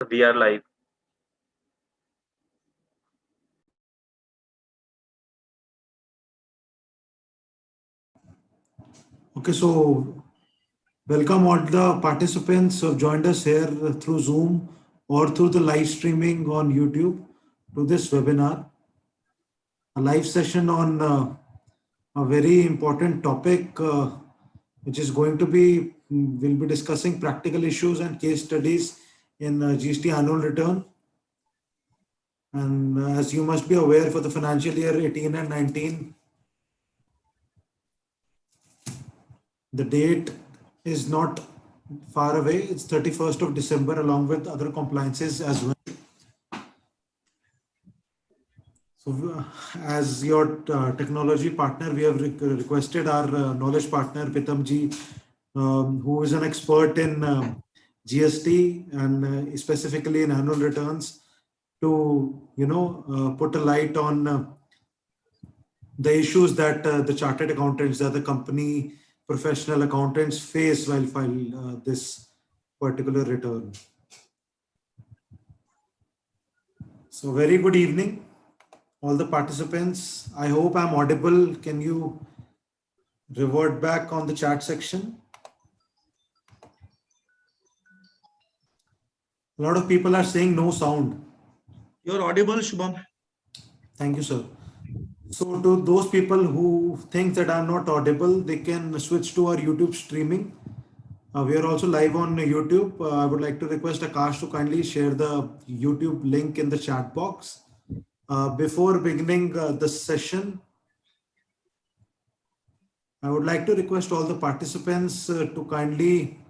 We are live. Okay, so welcome all the participants who have joined us here through Zoom or through the live streaming on YouTube to this webinar, a live session on a very important topic, which is going to be, we'll be discussing practical issues and case studies in GST annual return. And as you must be aware, for the financial year 18 and 19, the date is not far away. It's 31st of December, along with other compliances as well. So, as your technology partner, we have requested our knowledge partner Pitam ji, who is an expert in GST and specifically in annual returns, to put a light on the issues that the chartered accountants, that the company professional accountants face while file this particular return. So, very good evening, all the participants. I hope I'm audible. Can you revert back on the chat section? A lot of people are saying no sound. You're audible, Shubham. Thank you, sir. So to those people who think that I'm not audible, they can switch to our YouTube streaming. We are also live on YouTube. I would like to request Akash to kindly share the YouTube link in the chat box. Before beginning the session, I would like to request all the participants to kindly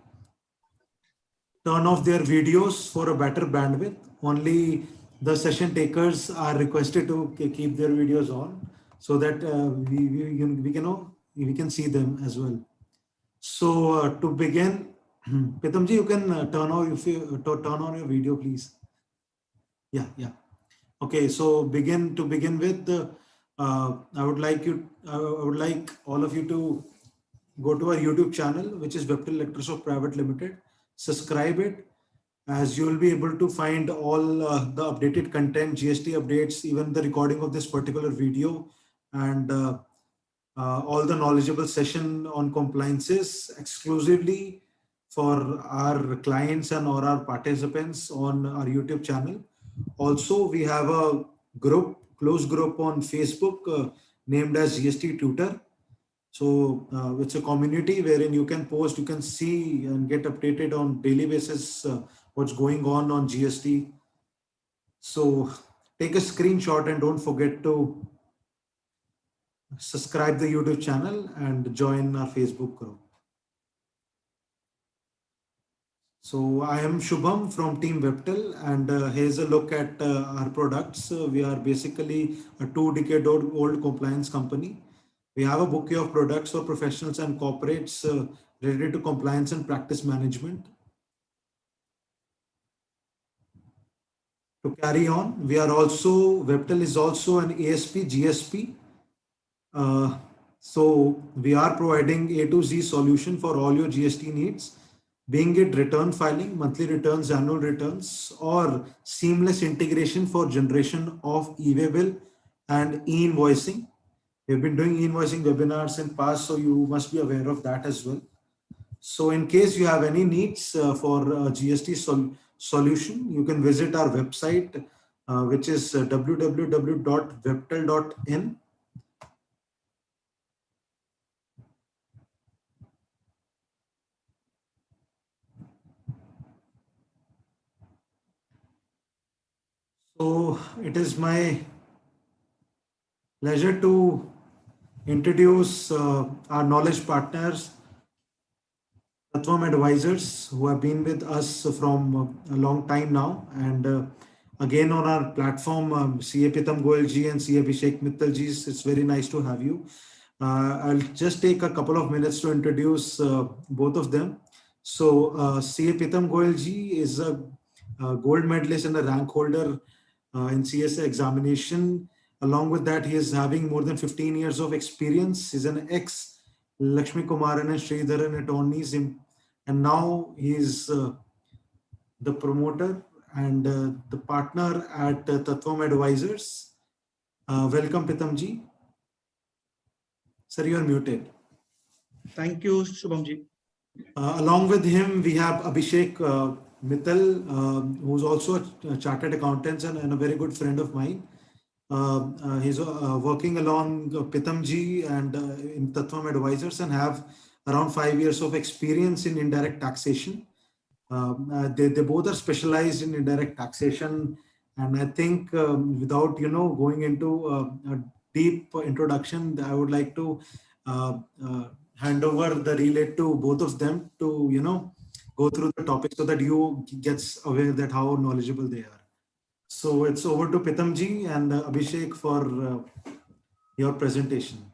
turn off their videos for a better bandwidth. Only the session takers are requested to keep their videos on so that we can see them as well. So to begin, Pitamji, you can turn on your video, please. Yeah. Okay, so to begin with, I would like all of you to go to our YouTube channel, which is Webtel Electrosoft Private Limited. Subscribe it, as you will be able to find all the updated content, GST updates, even the recording of this particular video, and all the knowledgeable session on compliances exclusively for our clients and or our participants on our YouTube channel. Also, we have a close group on Facebook named as GST Tutor. So it's a community wherein you can post, you can see and get updated on daily basis what's going on GST. So take a screenshot and don't forget to subscribe the YouTube channel and join our Facebook group. So I am Shubham from Team Webtel, and here's a look at our products. We are basically a 2-decade-old compliance company. We have a bouquet of products for professionals and corporates related to compliance and practice management. To carry on, Webtel is also an ASP GSP. So we are providing A to Z solution for all your GST needs, being it return filing, monthly returns, annual returns, or seamless integration for generation of e-way bill and e-invoicing. We've been doing e-invoicing webinars in past, so you must be aware of that as well. So in case you have any needs for GST solution, you can visit our website, which is www.webtel.in. So it is my pleasure to introduce our knowledge partners, Tatvam Advisors, who have been with us from a long time now. And again on our platform, CA Pitam Goel ji and CA Abhishek Mittal ji, it's very nice to have you. I'll just take a couple of minutes to introduce both of them. So CA Pitam Goel ji is a gold medalist and a rank holder in CSA examination. Along with that, he is having more than 15 years of experience. He's an ex Lakshmi Kumaran and Sridharan attorneys, and now he is the promoter and the partner at Tattvam Advisors. Welcome, Pitamji. Sir, you are muted. Thank you, Shubhamji. Along with him, we have Abhishek Mittal, who's also a chartered accountant and a very good friend of mine. He's working along Pitamji and in Tattvam Advisors and have around 5 years of experience in indirect taxation. They both are specialized in indirect taxation, and I think without going into a deep introduction, I would like to uh, hand over the relay to both of them to go through the topic so that you gets aware that how knowledgeable they are. So it's over to Pitamji and Abhishek for your presentation.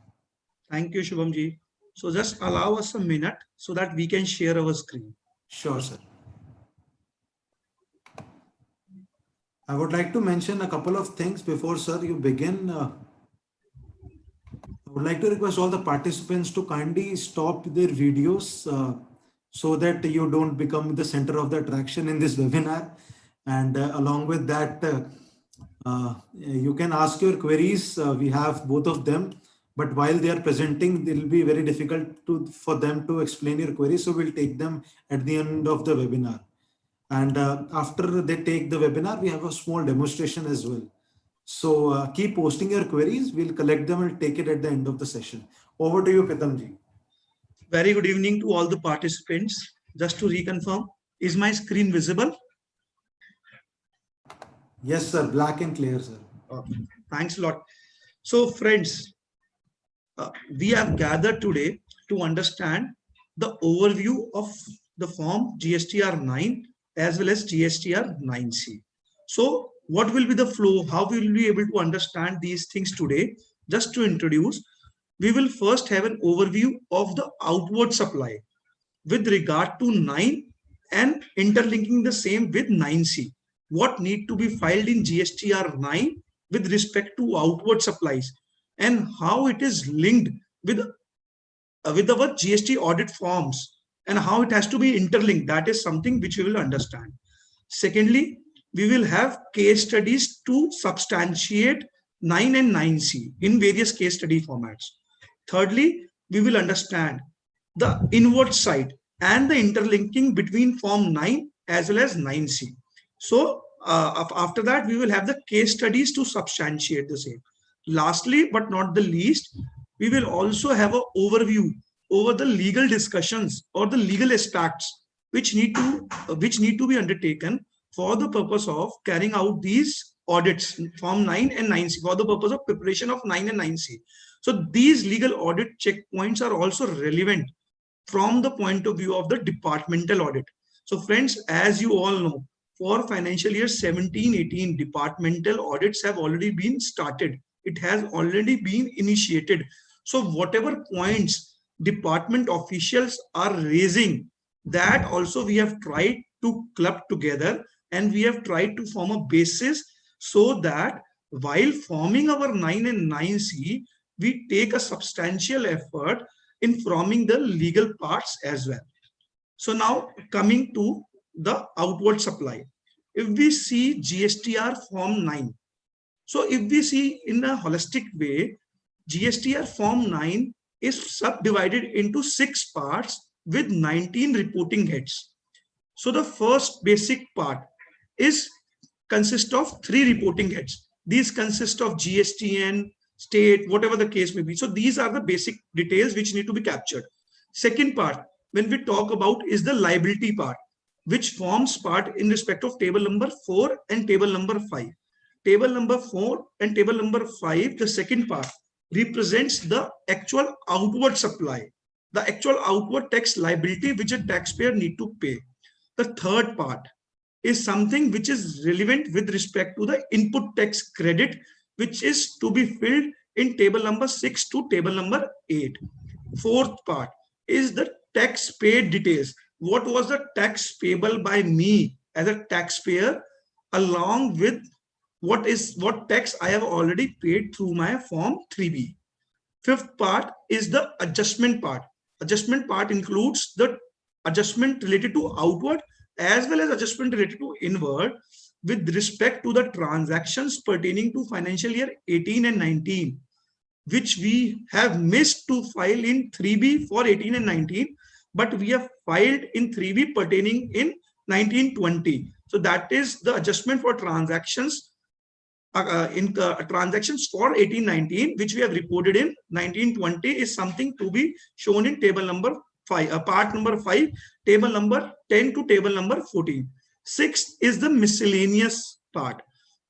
Thank you, Shubhamji. So just allow us a minute so that we can share our screen. Sure, sir. I would like to mention a couple of things before, sir, you begin. I would like to request all the participants to kindly stop their videos so that you don't become the center of the attraction in this webinar. And along with that, you can ask your queries. We have both of them, but while they are presenting, it will be very difficult for them to explain your queries. So we'll take them at the end of the webinar. And after they take the webinar, we have a small demonstration as well. So keep posting your queries. We'll collect them and take it at the end of the session. Over to you, Pitamji. Very good evening to all the participants. Just to reconfirm, is my screen visible? Yes, sir. Black and clear, sir. Thanks a lot. So friends, we have gathered today to understand the overview of the form GSTR 9 as well as GSTR 9C. So what will be the flow? How we will be able to understand these things today? Just to introduce, we will first have an overview of the outward supply with regard to 9 and interlinking the same with 9C. What need to be filed in GSTR 9 with respect to outward supplies and how it is linked with our GST audit forms and how it has to be interlinked. That is something which we will understand. Secondly, we will have case studies to substantiate 9 and 9C in various case study formats. Thirdly, we will understand the inward side and the interlinking between form 9 as well as 9C. So after that, we will have the case studies to substantiate the same. Lastly, but not the least, we will also have an overview over the legal discussions or the legal aspects which need to be undertaken for the purpose of carrying out these audits form 9 and 9C for the purpose of preparation of 9 and 9C. So these legal audit checkpoints are also relevant from the point of view of the departmental audit. So friends, as you all know, for financial year 17-18, departmental audits have already been started. It has already been initiated. So whatever points department officials are raising, that also we have tried to club together and we have tried to form a basis so that while forming our 9 and 9C, we take a substantial effort in forming the legal parts as well. So now coming to the outward supply. If we see GSTR form 9, so if we see in a holistic way, GSTR form 9 is subdivided into 6 parts with 19 reporting heads. So the first basic part is consists of 3 reporting heads. These consist of GSTN, state, whatever the case may be. So these are the basic details which need to be captured. Second part, when we talk about, is the liability part, which forms part in respect of table number 4 and table number 5. Table number 4 and table number 5, the second part, represents the actual outward supply, the actual outward tax liability which a taxpayer need to pay. The third part is something which is relevant with respect to the input tax credit, which is to be filled in table number 6 to table number 8. Fourth part is the tax paid details. What was the tax payable by me as a taxpayer, along with what tax I have already paid through my form 3B. Fifth part is the adjustment part. Adjustment part includes the adjustment related to outward as well as adjustment related to inward. with respect to the transactions pertaining to financial year 18 and 19, which we have missed to file in 3B for 18 and 19, but we have filed in 3B pertaining in 1920. So that is the adjustment for transactions transactions for 1819, which we have reported in 1920, is something to be shown in table number 5, part number 5, table number 10 to table number 14. Sixth is the miscellaneous part.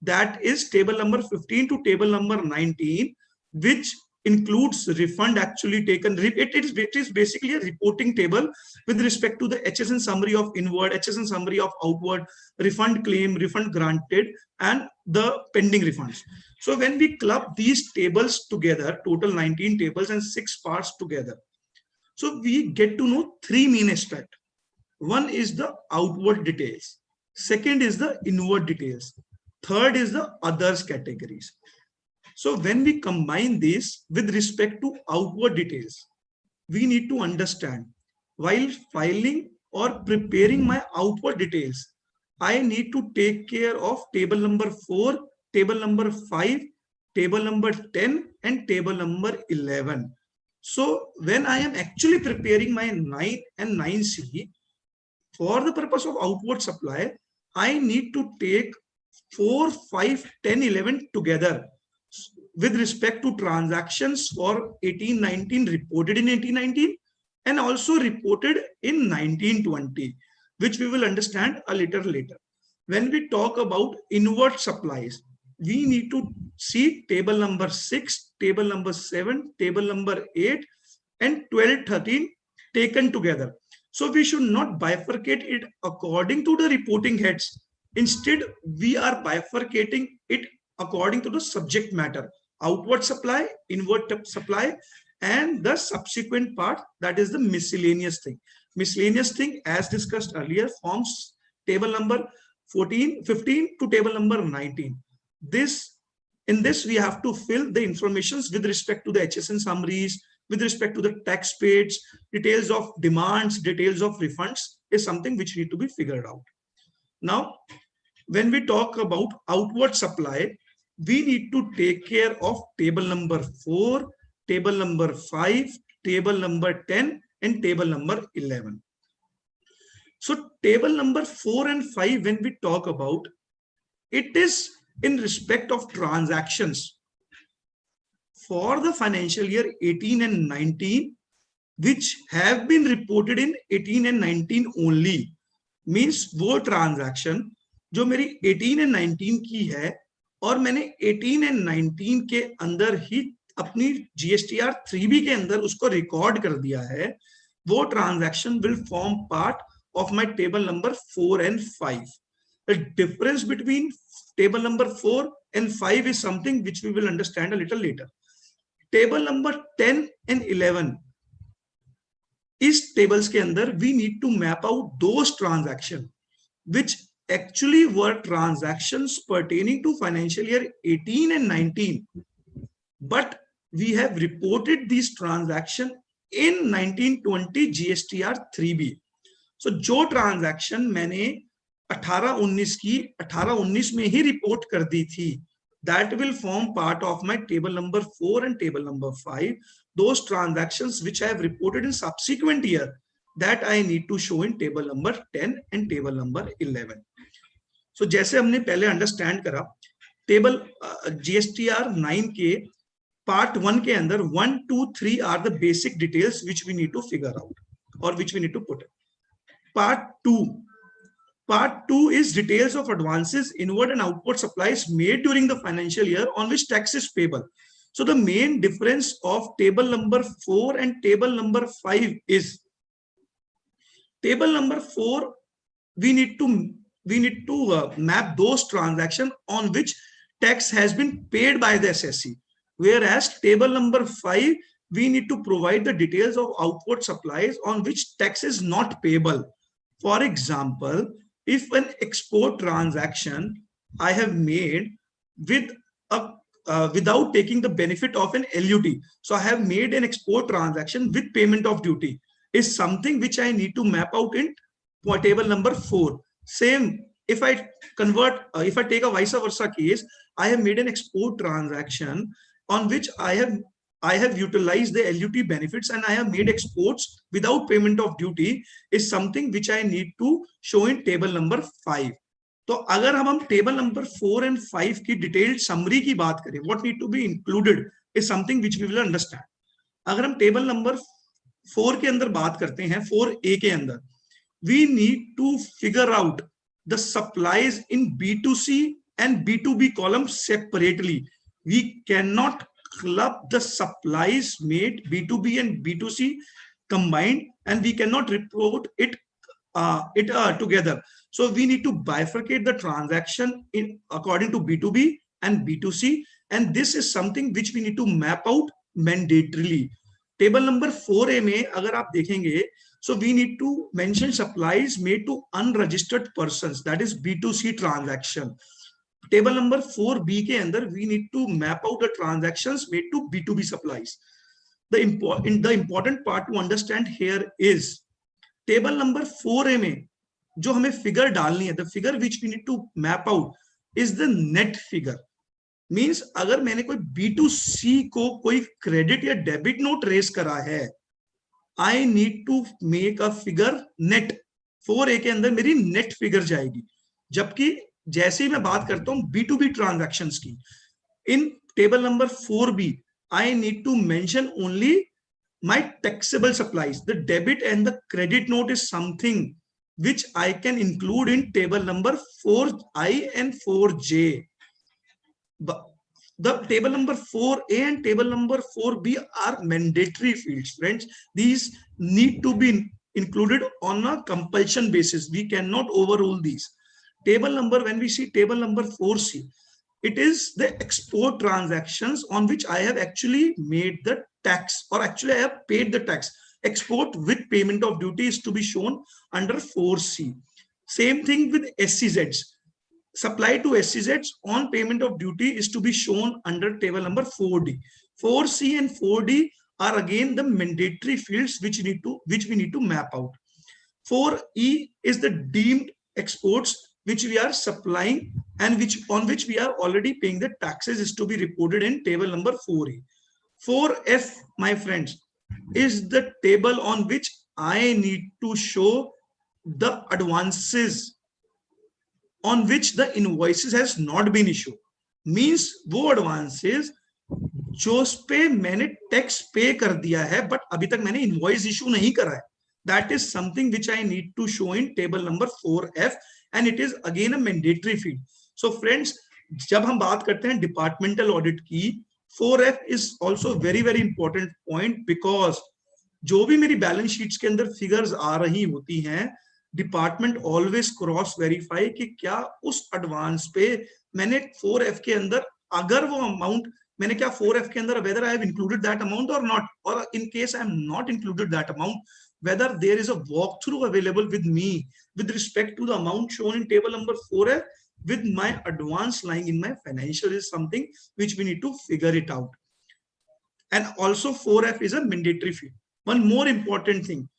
That is table number 15 to table number 19, which includes refund actually taken. It is basically a reporting table with respect to the HSN summary of inward, HSN summary of outward, refund claim, refund granted, and the pending refunds. So when we club these tables together, total 19 tables and 6 parts together, so we get to know 3 main aspects. One is the outward details. Second is the inward details. Third is the others categories. So when we combine this with respect to outward details, we need to understand while filing or preparing my outward details, I need to take care of table number 4, table number 5, table number 10, and table number 11. So when I am actually preparing my 9 and 9C, for the purpose of outward supply, I need to take 4, 5, 10, 11 together with respect to transactions for 1819 reported in 1819 and also reported in 1920, which we will understand a little later. When we talk about inward supplies, we need to see table number 6, table number 7, table number 8, and 12, 13 taken together. So we should not bifurcate it according to the reporting heads. Instead, we are bifurcating it according to the subject matter: outward supply, inward supply, and the subsequent part, that is the miscellaneous thing. Miscellaneous thing, as discussed earlier, forms table number 14, 15 to table number 19. In this, we have to fill the informations with respect to the HSN summaries, with respect to the tax paid, details of demands, details of refunds is something which need to be figured out. Now, when we talk about outward supply, we need to take care of table number 4, table number 5, table number 10, and table number 11. So table number 4 and 5, when we talk about, it is in respect of transactions for the financial year 18 and 19, which have been reported in 18 and 19 only. Means वो transaction जो मेरी 18 and 19 की है और मैंने 18 and 19 के अंदर ही अपनी GSTR 3B के अंदर उसको रिकॉर्ड कर दिया है, वो transaction will form part of my table number 4 and 5. The difference between table number 4 and 5 is something which we will understand a little later. Table number 10 and 11, इस tables के अंदर we need to map out those transactions which actually were transactions pertaining to financial year 18 and 19, but we have reported these transactions in 1920 GSTR 3B. So जो transaction मैंने 18-19 की 18-19 में ही report कर दी थी, that will form part of my table number 4 and table number 5. Those transactions which I have reported in subsequent year, that I need to show in table number 10 and table number 11. So जैसे हमने पहले understand करा, table GSTR 9 के part 1 के अंदर 1, 2, 3 are the basic details which we need to figure out or which we need to put. Part 2 is details of advances, inward and outward supplies made during the financial year on which tax is payable. So the main difference of table number 4 and table number 5 is table number 4, we need to map those transactions on which tax has been paid by the SSC. Whereas table number 5, we need to provide the details of outward supplies on which tax is not payable. For example, if an export transaction I have made with without taking the benefit of an LUT, so I have made an export transaction with payment of duty, is something which I need to map out in table number 4. Same, if I convert, if I take a vice versa case, I have made an export transaction on which I have utilized the LUT benefits and I have made exports without payment of duty, is something which I need to show in table number 5. तो अगर हम table number 4 and 5 की detailed summary की बात करें, what need to be included is something which we will understand. अगर हम table number 4 के अंदर बात करते हैं, 4A के अंदर, we need to figure out the supplies in B2C and B2B column separately. We cannot club the supplies made B2B and B2C combined, and we cannot report it together. So we need to bifurcate the transaction in according to B2B and B2C, and this is something which we need to map out mandatorily. Table number 4A में अगर आप देखेंगे, so we need to mention supplies made to unregistered persons, that is B2C transaction. Table number 4B के अंदर we need to map out the transactions made to B2B supplies. The important part to understand here is table number 4A में जो हमें figure डालनी है, the figure which we need to map out is the net figure. Means अगर मैंने कोई B2C को कोई क्रेडिट या डेबिट नोट रेस करा है, I need to make a figure net. 4A के अंदर मेरी नेट फिगर जाएगी. जबकि जैसे ही मैं बात करता हूं B2B ट्रांजैक्शंस की, in table number 4B I need to mention only my taxable supplies. The debit and the credit note is something which I can include in table number 4I and 4J. But the table number 4A and table number 4B are mandatory fields, friends. These need to be included on a compulsion basis. We cannot overrule these. Table number, when we see table number 4C, it is the export transactions on which I have actually made the tax, or actually I have paid the tax. Export with payment of duty is to be shown under 4C. Same thing with SCZs. Supply to SCZs on payment of duty is to be shown under table number 4D. 4C and 4D are again the mandatory fields which we need to map out. 4E is the deemed exports which we are supplying and on which we are already paying the taxes, is to be reported in table number 4E. 4F, my friends, is the table on which I need to show the advances on which the invoices has not been issued. Means वो advances जो पे मैंने tax पे कर दिया है but अभी तक मैंने इनवॉइस इशू नहीं करा है, that is something which I need to show in table number 4F, and it is again a mandatory field. So friends, जब हम बात करते हैं डिपार्टमेंटल ऑडिट की, 4F is also very very important point, because जो भी मेरी balance sheets के अंदर फिगर्स आ रही होती हैं, डिपार्टमेंट ऑलवेज क्रॉस वेरीफाई कि क्या उस एडवांस पे मैंने 4F के अंदर अगर वो अमाउंट मैंने क्या 4F के अंदर whether I have included that amount or not, or in case I am not included that amount, whether there is a walkthrough available with me with respect to the amount shown in table number 4F with my advance lying in my financial, is something which we need to figure it out. And also 4F is a mandatory field. One more important thing,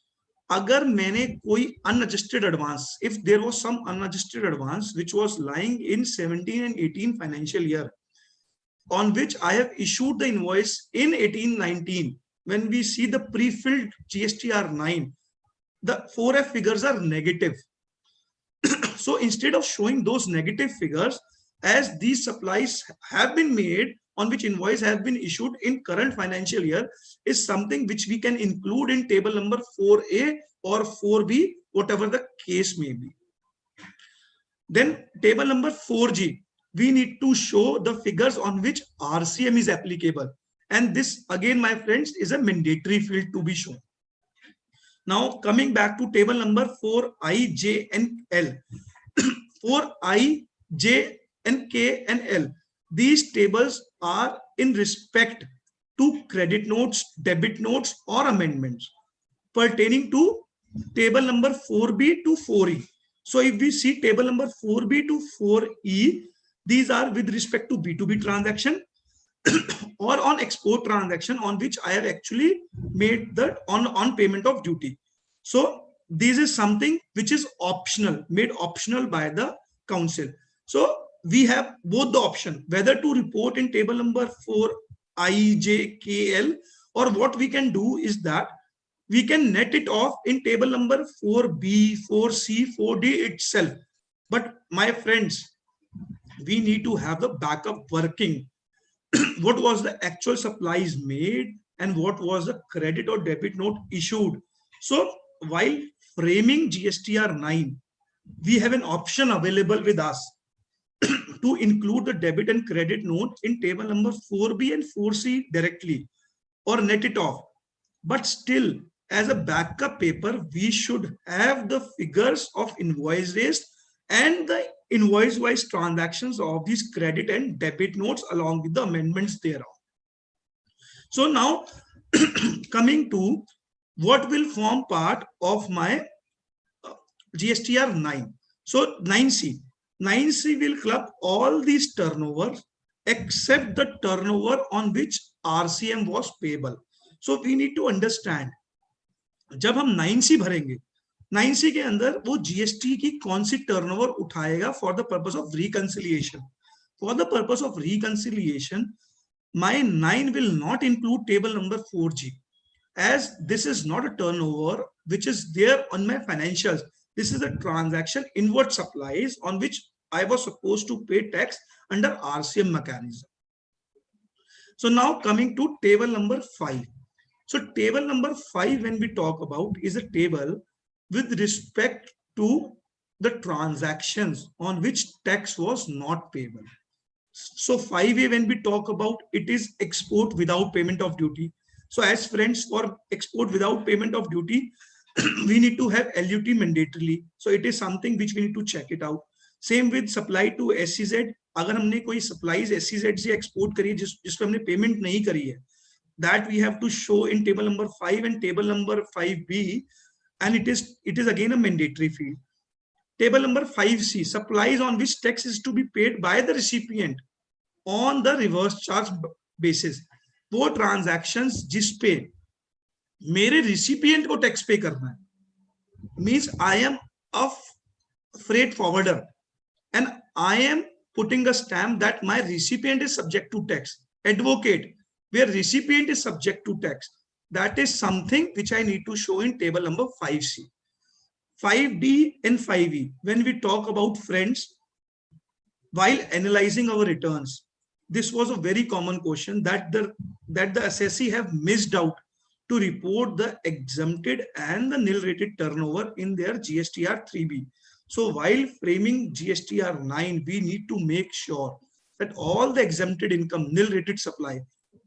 अगर मैंने कोई unadjusted advance, if there was some unadjusted advance which was lying in 17 and 18 financial year, on which I have issued the invoice in 18-19, when we see the pre-filled GSTR 9, the 4F figures are negative. So instead of showing those negative figures, as these supplies have been made on which invoice has been issued in current financial year, is something which we can include in table number 4A or 4B, whatever the case may be. Then table number 4G, we need to show the figures on which RCM is applicable. And this again, my friends, is a mandatory field to be shown. Now coming back to table number 4I, J and L. 4I, J and K and L. These tables are in respect to credit notes, debit notes or amendments pertaining to table number 4B to 4E. So if we see table number 4B to 4E, these are with respect to B2B transaction or on export transaction on which I have actually made the on payment of duty. So this is something which is optional, made optional by the council. So we have both the option whether to report in table number 4IJKL, or what we can do is that we can net it off in table number 4B, 4C, 4D itself. But my friends, we need to have the backup working. What was the actual supplies made and what was the credit or debit note issued. So while framing GSTR 9, we have an option available with us to include the debit and credit note in table number 4B and 4C directly or net it off. But still, as a backup paper, we should have the figures of invoice raised and the invoice wise transactions of these credit and debit notes along with the amendments thereof. So now coming to what will form part of my GSTR 9. So 9C. 9C will club all these turnovers except the turnover on which RCM was payable. So we need to understand, जब हम 9C भरेंगे, 9C के अंदर वो GST की कौन सी turnover उठाएगा for the purpose of reconciliation. For the purpose of reconciliation, my 9 will not include table number 4G, as this is not a turnover which is there on my financials. This is a transaction inward supplies on which I was supposed to pay tax under RCM mechanism. So now coming to table number 5. So table number 5, when we talk about, is a table with respect to the transactions on which tax was not payable. So 5A, when we talk about, it is export without payment of duty. So as friends, for export without payment of duty, we need to have LUT mandatorily. So it is something which we need to check it out. Same with supply to SCZ. अगर हमने कोई supplies SCZ से export करी जिसपे हमने payment नहीं करी है, that we have to show in table number 5 and table number 5B, and it is again a mandatory field. Table number 5C, supplies on which tax is to be paid by the recipient on the reverse charge basis. वो transactions जिस पे मेरे recipient को tax pay करना है, means I am a freight forwarder and I am putting a stamp that my recipient is subject to tax. Advocate, where recipient is subject to tax, that is something which I need to show in table number 5C. 5D and 5E, when we talk about friends, while analyzing our returns, this was a very common question that the assessee have missed out to report the exempted and the nil rated turnover in their GSTR 3B. So while framing GSTR 9, we need to make sure that all the exempted income, nil rated supply,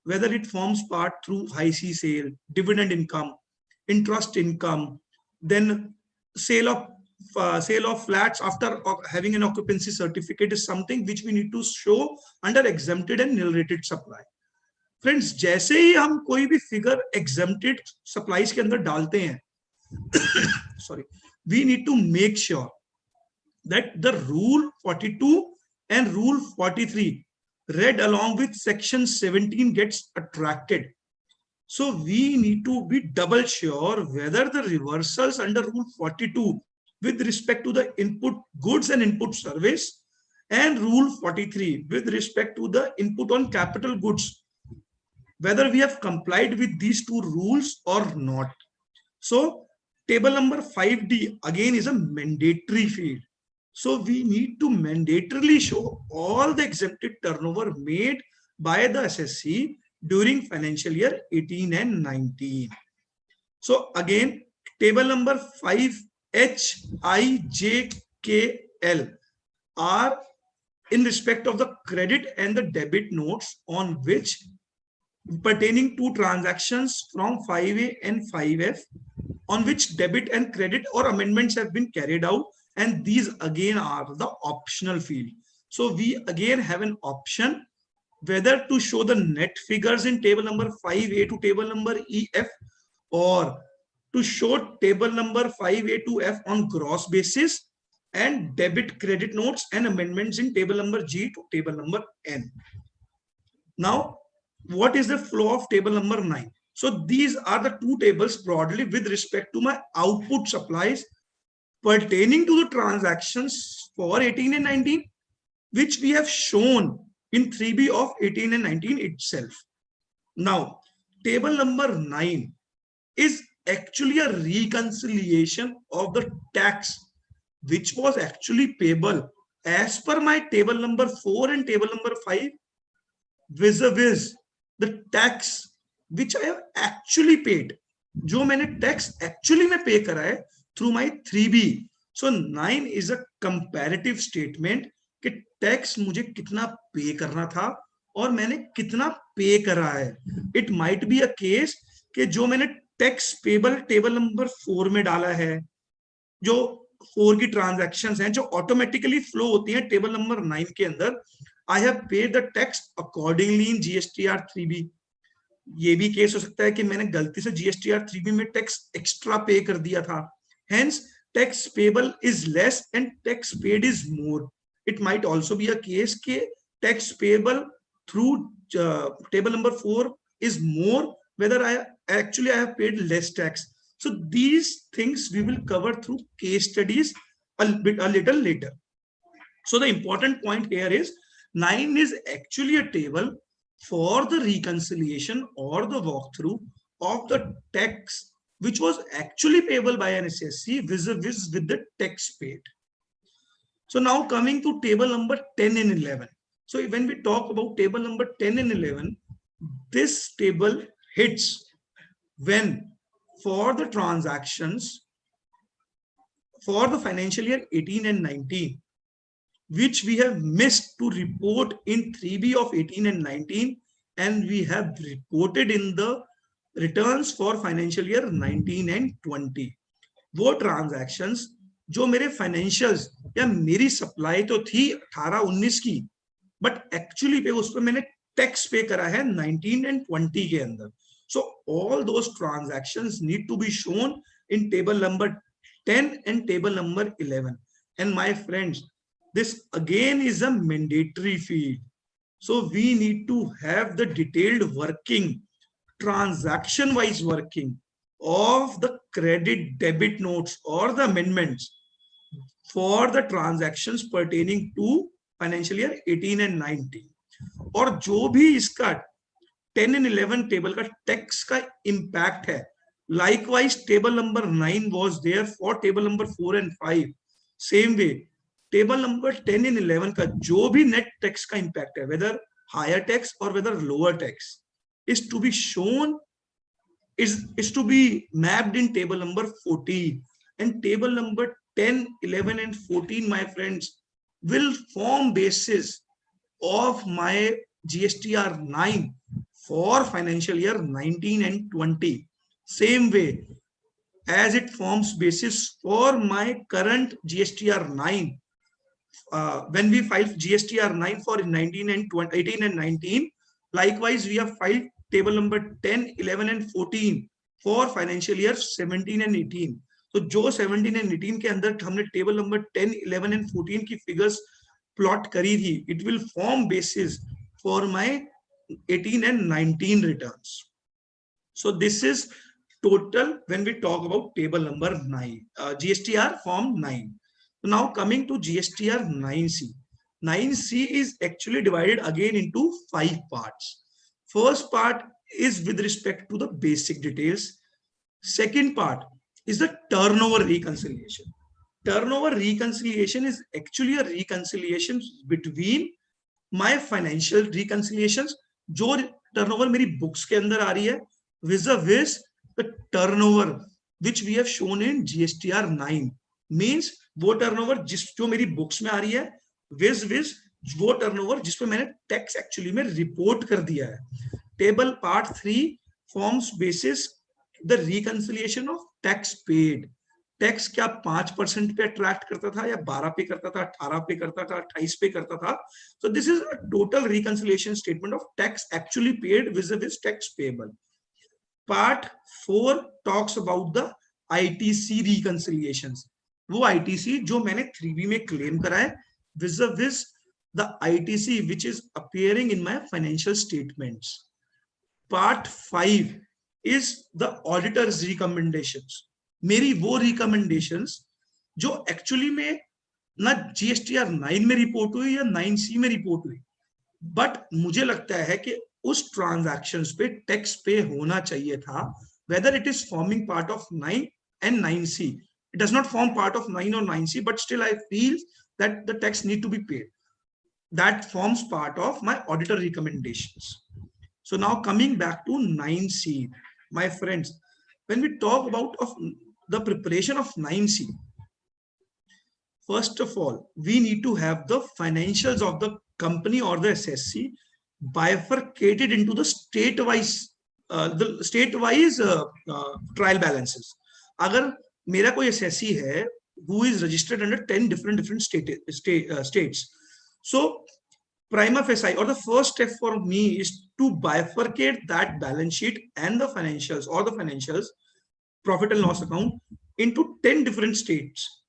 whether it forms part through high C sale, dividend income, interest income, then sale of flats after having an occupancy certificate, is something which we need to show under exempted and nil rated supply. Friends, जैसे ही हम कोई भी figure exempted supplies के अंदर डालते हैं, sorry, we need to make sure that the rule 42 and rule 43 read along with section 17 gets attracted. So we need to be double sure whether the reversals under rule 42 with respect to the input goods and input service and rule 43 with respect to the input on capital goods, whether we have complied with these two rules or not. So table number 5D again is a mandatory field. So we need to mandatorily show all the exempted turnover made by the assessee during financial year 18 and 19. So again, table number 5HIJKL are in respect of the credit and the debit notes on which pertaining to transactions from 5A and 5F on which debit and credit or amendments have been carried out, and these again are the optional field. So we again have an option whether to show the net figures in table number 5A to table number EF, or to show table number 5A to F on gross basis and debit credit notes and amendments in table number G to table number N. Now, what is the flow of table number 9? So these are the two tables broadly with respect to my output supplies pertaining to the transactions for 18 and 19, which we have shown in 3B of 18 and 19 itself. Now, table number 9 is actually a reconciliation of the tax which was actually payable as per my table number 4 and table number 5 vis-a-vis the tax which I have actually paid. जो मैंने tax actually में pay करा है through my 3B. So 9 is a comparative statement कि tax मुझे कितना पे करना था और मैंने कितना पे करा है. It might be a case कि जो मैंने टैक्स पेबल टेबल नंबर 4 में डाला है, जो 4 की ट्रांजैक्शंस हैं जो ऑटोमेटिकली फ्लो होती हैं टेबल नंबर 9 के अंदर, I have paid the tax accordingly in GSTR 3B. ये भी केस हो सकता है कि मैंने गलती से GSTR 3B में टैक्स एक्स्ट्रा पे कर दिया था, hence tax payable is less and tax paid is more. It might also be a case के tax payable through table number 4 is more, whether I have paid less tax. So these things we will cover through case studies a little later. So the important point here is 9 is actually a table for the reconciliation or the walkthrough of the tax which was actually payable by an SSC vis-a-vis with the tax paid. So now coming to table number 10 and 11. So when we talk about table number 10 and 11, this table hits when for the transactions for the financial year 18 and 19, which we have missed to report in 3B of 18 and 19, and we have reported in the returns for financial year 19 and 20. वो transactions जो मेरे financials या मेरी supply तो थी 18-19 की, but actually पे उस पर मैंने टैक्स पे करा है 19 and 20 के अंदर. So all those transactions need to be shown in table number 10 and table number 11. And my friends, this again is a mandatory field. So we need to have the detailed working, transaction wise working of the credit debit notes or the amendments for the transactions pertaining to financial year 18 and 19. और जो भी इसका 10 and 11 table का tax का impact है, likewise table number 9 was there for table number 4 and 5. Same way table number 10 and 11 का जो भी नेट टैक्स का इंपैक्ट है, वेदर हायर टैक्स और whether lower tax, is to be shown, is to be mapped in table number 14. And table number 10, 11 and 14, my friends, will form basis of my GSTR 9 for financial year 19 and 20. Same way as it forms basis for my current GSTR 9. When we filed GSTR 9 for 19 and 20, 18 and 19, likewise we have filed table number 10, 11 and 14 for financial year 17 and 18. तो जो 17 and 18 के अंदर हमने table number 10, 11 and 14 की figures plot करी थी, it will form basis for my 18 and 19 returns. So this is total when we talk about table number 9, GSTR form 9. So now coming to GSTR 9C. 9C is actually divided again into 5 parts. First part is with respect to the basic details. Second part is the turnover reconciliation. Turnover reconciliation is actually a reconciliation between my financial reconciliations, जो turnover मेरी books के अंदर आ रही है, vis-a-vis the turnover which we have shown in GSTR 9. Means वो turnover जो मेरी books में आ रही है, vis-a-vis वो टर्नओवर जिस पे मैंने टैक्स एक्चुअली में रिपोर्ट कर दिया है. Table part 3 forms basis the reconciliation of tax paid. Tax क्या 5% पे अट्रैक्ट करता था या 12 पे करता था, 18 पे करता था, 28 पे करता था. So this is a total reconciliation statement of tax actually paid vis-a-vis tax payable. Part 4 talks about the ITC रिकंसिलिएशंस. वो ITC जो मैंने 3B में क्लेम करा है vis-a-vis the ITC which is appearing in my financial statements. Part 5 is the auditor's recommendations. मेरी वो recommendations जो actually में ना GSTR 9 में रिपोर्ट हुई या 9C में रिपोर्ट हुई, बट मुझे लगता है कि उस ट्रांजैक्शंस पे टैक्स पे होना चाहिए था, whether it is forming part of 9 and 9C. It does not form part of 9 or 9C, but still I feel that the tax need to be paid. That forms part of my auditor recommendations. So now coming back to 9C, my friends, when we talk about of the preparation of 9C, first of all, we need to have the financials of the company or the SSC bifurcated into the state-wise trial balances. अगर मेरा कोई SSC है who is registered under 10 different states, so prima facie, or the first step for me is to bifurcate that balance sheet and the financials or the financials profit and loss account into 10 different states,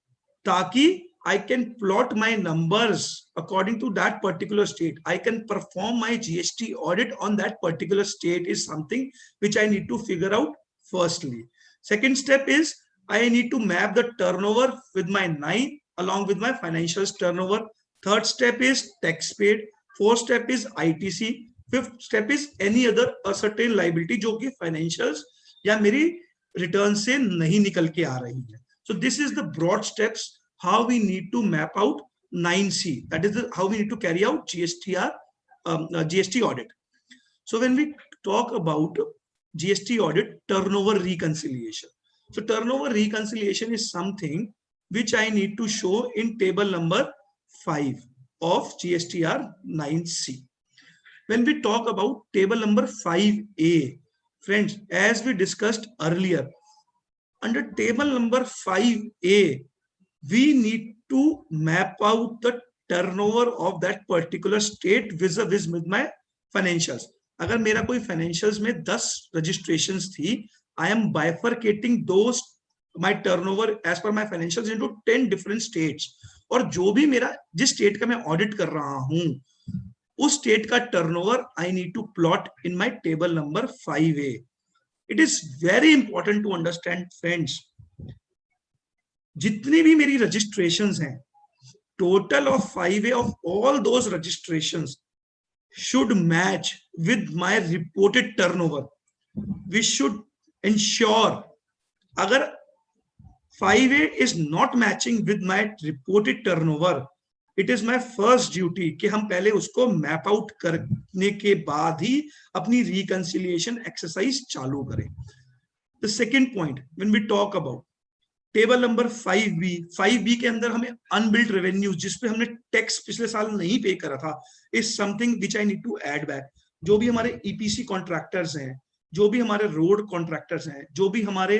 ताकि I can plot my numbers according to that particular state. I can perform my GST audit on that particular state is something which I need to figure out firstly. Second step is I need to map the turnover with my 9 along with my financials turnover. Third step is tax paid. Fourth step is ITC. Fifth step is any other certain liability जो कि financials या मेरी return से नहीं निकल के आ रही है. So this is the broad steps how we need to map out 9C. That is how we need to carry out GSTR, GST audit. So when we talk about GST audit, turnover reconciliation. So turnover reconciliation is something which I need to show in table number 5 of GSTR 9C. When we talk about table number 5A, friends, as we discussed earlier, under table number 5A, we need to map out the turnover of that particular state vis-a-vis with my financials. अगर मेरा कोई financials में 10 registrations थी, I am bifurcating those my turnover as per my financials into 10 different states. और जो भी मेरा जिस state का मैं audit कर रहा हूँ, उस state का turnover I need to plot in my table number 5A. It is very important to understand, friends, जितनी भी मेरी registrations हैं, total of 5A of all those registrations should match with my reported turnover. We should ensure अगर 5A is not matching with my reported turnover, it is my first duty कि हम पहले उसको map out करने के बाद ही अपनी reconciliation exercise चालू करें. The second point, when we talk about table number 5B के अंदर हमें अनबिल्ड रेवेन्यू जिसपे हमने टैक्स पिछले साल नहीं पे करा था is something which I need to add back. जो भी हमारे ईपीसी कॉन्ट्रैक्टर्स हैं, जो भी हमारे रोड कॉन्ट्रैक्टर्स हैं, जो भी हमारे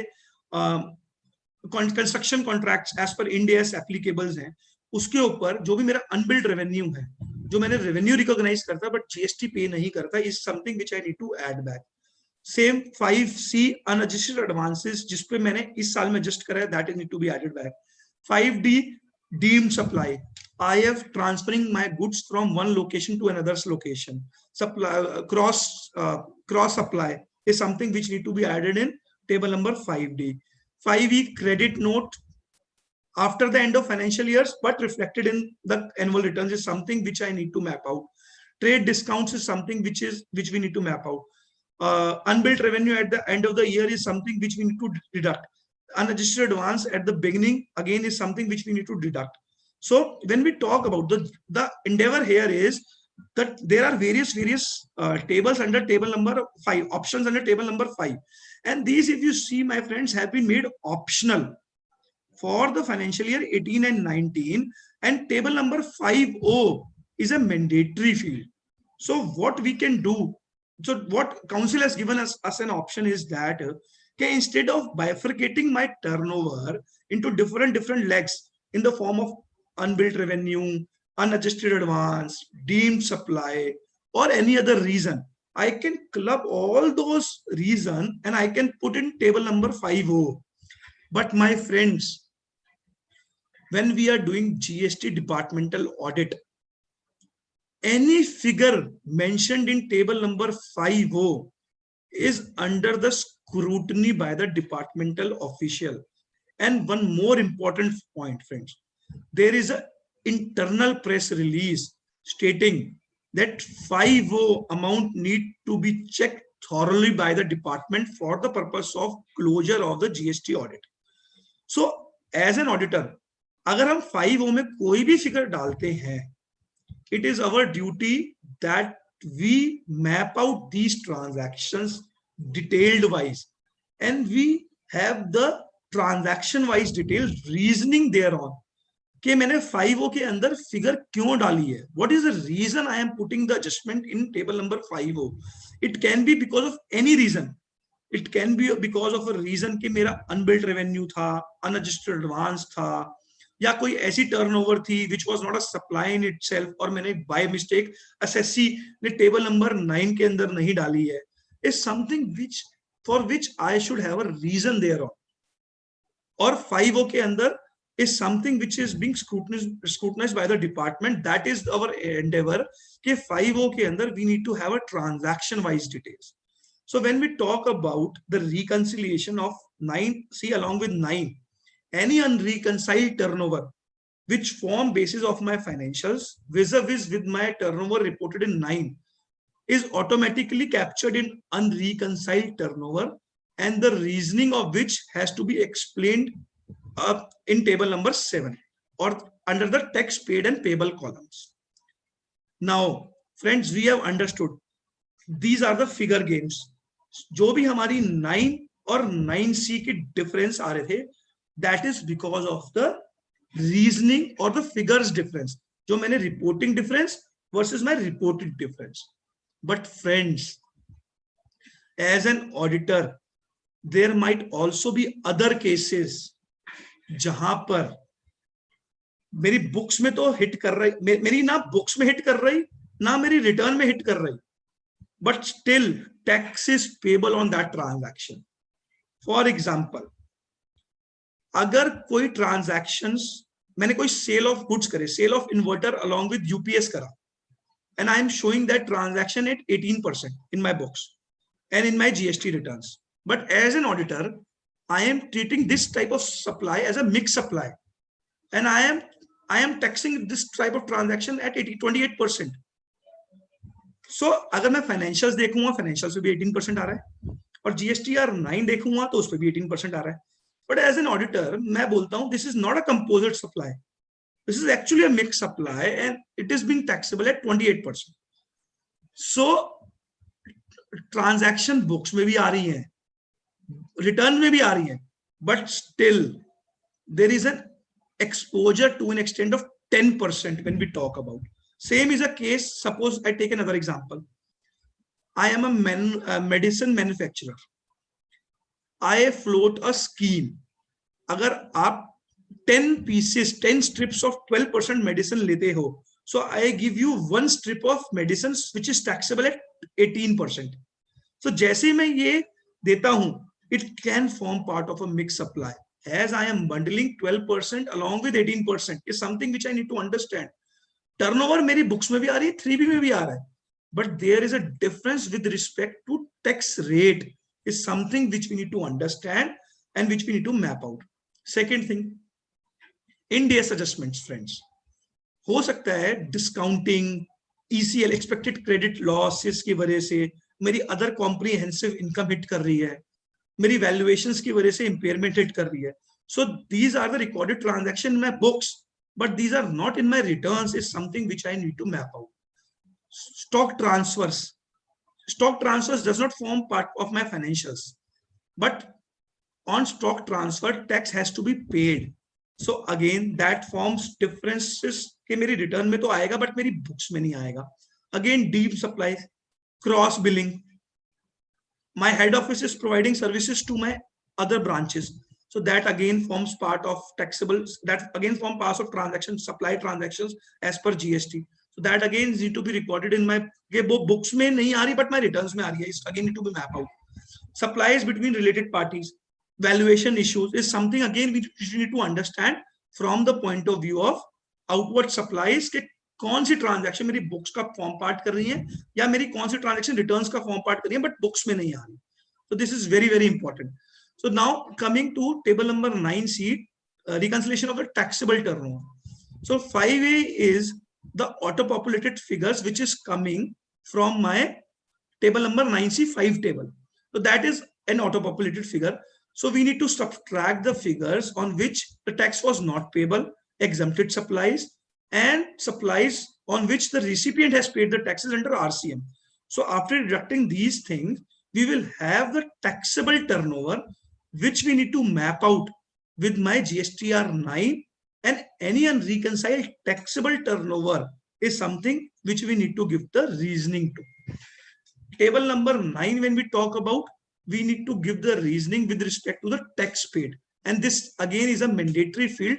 construction contracts as per Ind AS applicables हैं, उसके ऊपर जो भी मेरा अनबिल्ड रेवेन्यू है, जो मैंने रेवेन्यू रिकॉग्नाइज करता बट जीएसटी पे नहीं करता, is something which I need to add back. Same 5C unregistered advances जिसपे मैंने इस साल में एडजस्ट करा है, that is need to be added back. 5D deemed supply, I have transferring my goods from one location to another location. Supply cross supply is something which need to be added in table number 5D. 5E credit note after the end of financial years but reflected in the annual returns is something which I need to map out. Trade discounts is something which we need to map out. Unbilled revenue at the end of the year is something which we need to deduct. Unregistered advance at the beginning again is something which we need to deduct. So when we talk about the endeavor here is that there are various tables under table number 5, options under table number 5, and these, if you see, my friends, have been made optional for the financial year 18 and 19, and table number 5O is a mandatory field. So what we can do, so what council has given us an option is that okay, instead of bifurcating my turnover into different legs in the form of unbilled revenue, unadjusted advance, deemed supply, or any other reason, I can club all those reasons and I can put in table number 5O. But my friends, when we are doing GST departmental audit, any figure mentioned in table number 5O is under the scrutiny by the departmental official. And one more important point, friends, there is an internal press release stating that 5O amount need to be checked thoroughly by the department for the purpose of closure of the GST audit. So as an auditor, अगर हम 5O में कोई भी figure डालते हैं, it is our duty that we map out these transactions detailed wise, and we have the transaction wise detailed reasoning thereon कि मैंने 5O के अंदर फिगर क्यों डाली है. What is the reason I am putting the adjustment in table number 5O? It can be because of any reason. It can be because of a reason कि मेरा unbilled revenue था, unadjusted advance था, या कोई ऐसी turnover थी which was not a supply in itself, और मैंने by mistake assessee ने टेबल नंबर 9 के अंदर नहीं डाली है, is something which for which I should have a reason thereon. और 5O के अंदर is something which is being scrutinized by the department. That is our endeavor कि 5O के अंदर we need to have a transaction wise details. So when we talk about the reconciliation of 9C along with 9, any unreconciled turnover which form basis of my financials vis-a-vis with my turnover reported in 9 is automatically captured in unreconciled turnover, and the reasoning of which has to be explained in table number 7 or under the tax paid and payable columns. Now friends, we have understood these are the figure games. जो भी हमारी 9 और 9C की difference आ रहे थे, that is because of the reasoning or the figures difference, जो मैंने reporting difference versus my reported difference. But friends, as an auditor, there might also be other cases जहां पर मेरी बुक्स में तो हिट कर रही, मेरी ना बुक्स में हिट कर रही ना मेरी रिटर्न में हिट कर रही, but still tax is payable on that transaction. For example, अगर कोई transactions मैंने कोई sale of goods करे, sale of inverter along with UPS करा, and I am showing that transaction at 18% in my books and in my GST returns, but as an auditor I am treating this type of supply as a mixed supply, and I am taxing this type of transaction at 28%. So अगर मैं financials देखूंगा, financials पे भी 18% आ रहा है, और GSTR 9 देखूंगा तो उस पे भी 18% आ रहा है. बट एज एन ऑडिटर मैं बोलता हूं this is not a composite supply, this is actually a mix supply and it is being taxable at 28%. So transaction books में भी आ रही है, रिटर्न में भी आ रही है, but still there is an exposure to an extent of 10% when we talk about. Same is a case, suppose I take another example. I am a medicine manufacturer. I float a scheme. अगर आप 10 pieces, 10 strips of 12% medicine लेते हो, so I give you one strip of medicine which is taxable at 18%. So जैसे मैं ये देता हूं, it can form part of a mixed supply. As I am bundling 12% along with 18% is something which I need to understand. Turnover मेरी books में भी आ रही है, 3B में भी आ रहा है, but there is a difference with respect to tax rate is something which we need to understand and which we need to map out. Second thing, Ind AS adjustments, friends. हो सकता है discounting, ECL expected credit losses की वजह से मेरी other comprehensive income hit कर रही है, मेरी वैल्यूएशंस की वजह से इंपेयरमेंट हिट कर रही है. So these are the recorded transaction in my books, but these are not in my returns, is something which I need to map out. Stock transfers does not form part of my financials, but on stock transfer tax has to be paid. So again that forms differences कि मेरी return में तो आएगा but मेरी books में नहीं आएगा. Again deep supply, cross billing, my head office is providing services to my other branches, so that again forms part of taxable, that again form part of transactions, supply transactions as per GST. So that again need to be recorded in my books में नहीं आ रही but my returns में आ रही है, again need to be mapped out. Supplies between related parties, valuation issues is something again which you need to understand from the point of view of outward supplies के कौन सी transaction मेरी books का form part कर रही है या मेरी कौन सी ट्रांजैक्शन रिटर्न्स का फॉर्म पार्ट कर रही है बट बुक्स में नहीं आ रही. तो this is very very important. So now coming to table number 9C, reconciliation of the taxable turnover. So 5A is the auto-populated figures which is coming from my table number 9C5 table. So that is an auto-populated figure. So we need to subtract the figures on which the tax was not payable, exempted supplies, and supplies on which the recipient has paid the taxes under RCM. So after deducting these things, we will have the taxable turnover, which we need to map out with my GSTR 9, and any unreconciled taxable turnover is something which we need to give the reasoning to. Table number 9, when we talk about, we need to give the reasoning with respect to the tax paid. And this again is a mandatory field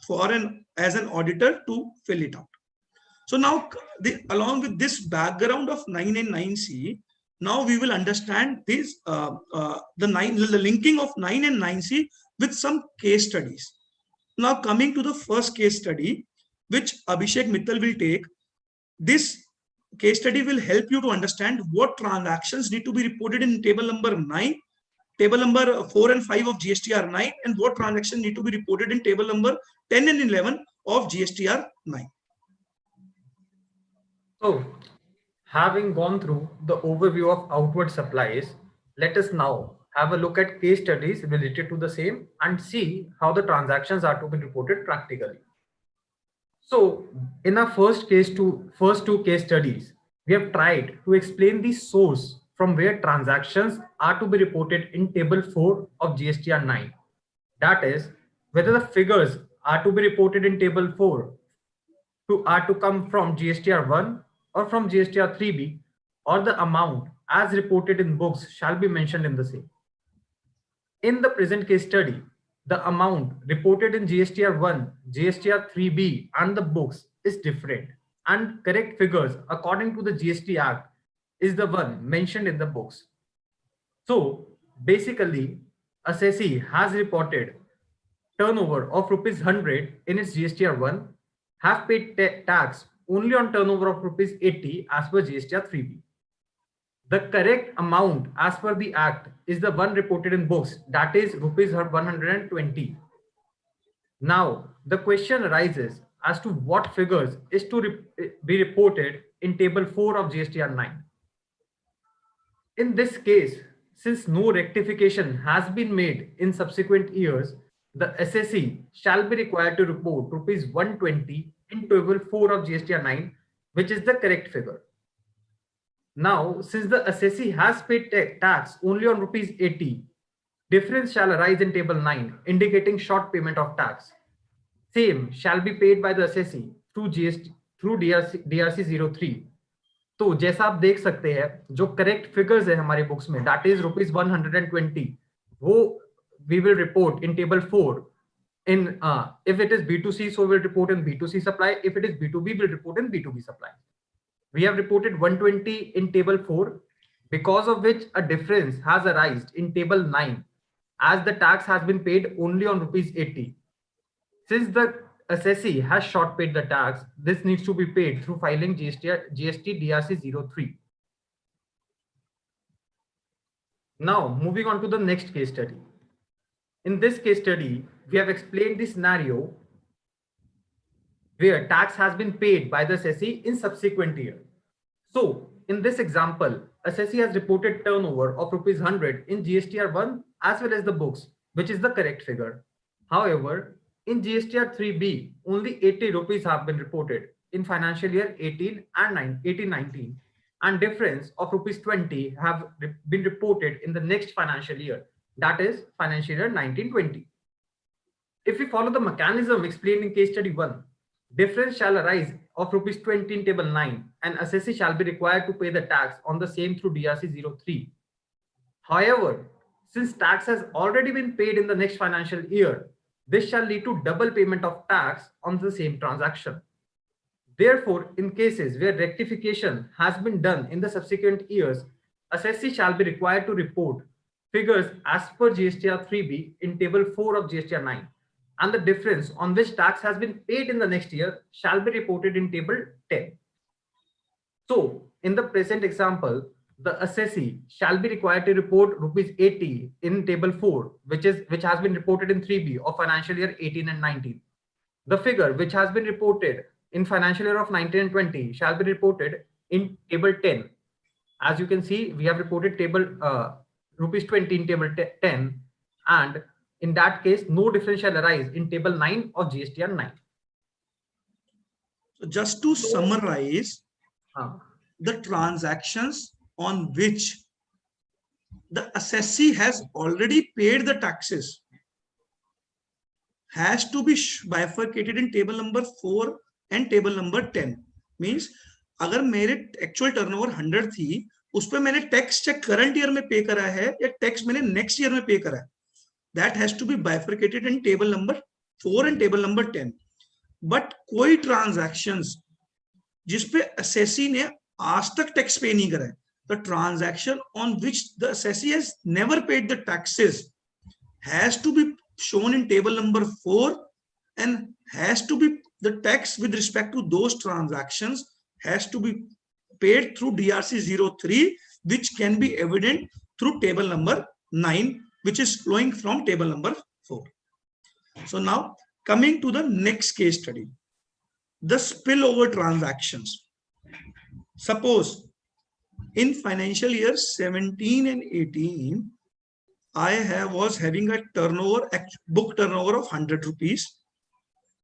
for as an auditor to fill it out. So now along with this background of 9 and 9C, now we will understand this the linking of 9 and 9C with some case studies. Now coming to the first case study, which Abhishek Mittal will take. This case study will help you to understand what transactions need to be reported in table number 9, table number 4 and 5 of GSTR 9, and what transactions need to be reported in table number 10 and 11 of GSTR 9. So, having gone through the overview of outward supplies, let us now have a look at case studies related to the same and see how the transactions are to be reported practically. So, in our first two case studies, we have tried to explain the source from where transactions are to be reported in table 4 of GSTR 9. That is, whether the figures are to be reported in table 4 are to come from GSTR 1 or from GSTR 3B, or the amount as reported in books shall be mentioned in the same. In the present case study, the amount reported in GSTR 1, GSTR 3B and the books is different, and correct figures according to the GST Act is the one mentioned in the books. So basically, assessee has reported turnover of rupees 100 in its GSTR 1, have paid tax only on turnover of rupees 80 as per GSTR 3B. The correct amount as per the Act is the one reported in books, that is rupees 120. Now, the question arises as to what figures is to be reported in table 4 of GSTR 9. In this case, since no rectification has been made in subsequent years, the assessee shall be required to report rupees 120 in table 4 of GSTR 9, which is the correct figure. Now, since the assessee has paid tax only on rupees 80, difference shall arise in table 9, indicating short payment of tax. Same shall be paid by the assessee through DRC 03. तो जैसा आप देख सकते हैं, जो correct figures है हमारी books में, दैट इज रुपीज 120, वो we will report in table 4 in if it is B2C, so we'll report in B2C supply. If it is B2B, we'll report in B2B supply. We have reported 120 in table 4, because of which a difference has arisen in table 9 as the tax has been paid only on rupees 80. Since the assessee has short paid the tax, this needs to be paid through filing GST DRC 03. Now, moving on to the next case study. In this case study, we have explained the scenario where tax has been paid by the assessee in subsequent year. So, in this example, assessee has reported turnover of rupees 100 in GSTR 1 as well as the books, which is the correct figure. However, in GSTR 3B, only 80 rupees have been reported in financial year 18-19, and difference of rupees 20 have been reported in the next financial year, that is financial year 19-20. If we follow the mechanism explained in case study 1, difference shall arise of rupees 20 in table 9, and assessee shall be required to pay the tax on the same through DRC 03. However, since tax has already been paid in the next financial year, this shall lead to double payment of tax on the same transaction. Therefore, in cases where rectification has been done in the subsequent years, assessee shall be required to report figures as per GSTR 3B in table 4 of GSTR 9, and the difference on which tax has been paid in the next year shall be reported in table 10. So, in the present example, the assessee shall be required to report rupees 80 in table 4, which has been reported in 3B of financial year 18 and 19. The figure which has been reported in financial year of 19 and 20 shall be reported in table 10. As you can see, we have reported table rupees 20 in table 10, and in that case, no difference shall arise in table 9 of GSTR 9. So just to summarize, uh, the transactions on which the assessee has already paid the taxes has to be bifurcated in table number 4 and table number 10. Means अगर मेरे actual turnover 100 थी, उस पे मैंने tax check current year में pay करा है या टैक्स मैंने नेक्स्ट ईयर में पे करा है, that has to be bifurcated in table number 4 and table number 10. But कोई ट्रांजैक्शंस जिसपे असेसी ने आज तक टैक्स पे नहीं करा है, the transaction on which the assessee has never paid the taxes has to be shown in table number 4 and has to be the tax with respect to those transactions has to be paid through DRC 03, which can be evident through table number 9, which is flowing from table number 4. So now coming to the next case study, the spillover transactions. Suppose in financial year 17 and 18, I was having a turnover, book turnover of 100 rupees,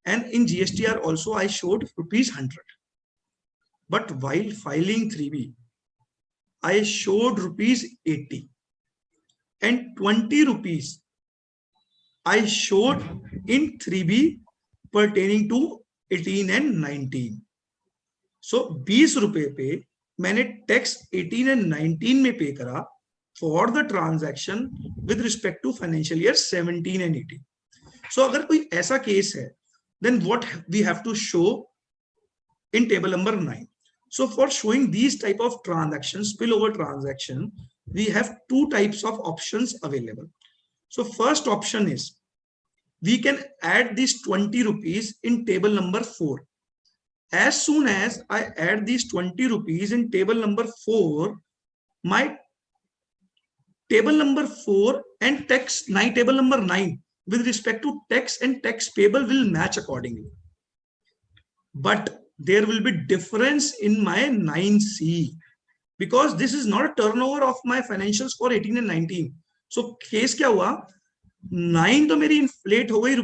and in GSTR also I showed rupees 100. But while filing 3B, I showed rupees 80 and 20 rupees I showed in 3B pertaining to 18 and 19. So 20 रुपए पे मैंने tax 18 and 19 में pay करा for the transaction with respect to financial year 17 and 18. So अगर कोई ऐसा case है, then what we have to show in table number 9. So for showing these type of transactions, spillover transaction, we have two types of options available. So first option is we can add these 20 rupees in table number 4. As soon as I add these 20 rupees in table number 4, my table number 4 and tax 9, table number 9 with respect to tax and tax payable will match accordingly. But there will be difference in my 9C because this is not a turnover of my financials for 18 and 19. So case क्या हुआ, 9 तो मेरी inflate हो गई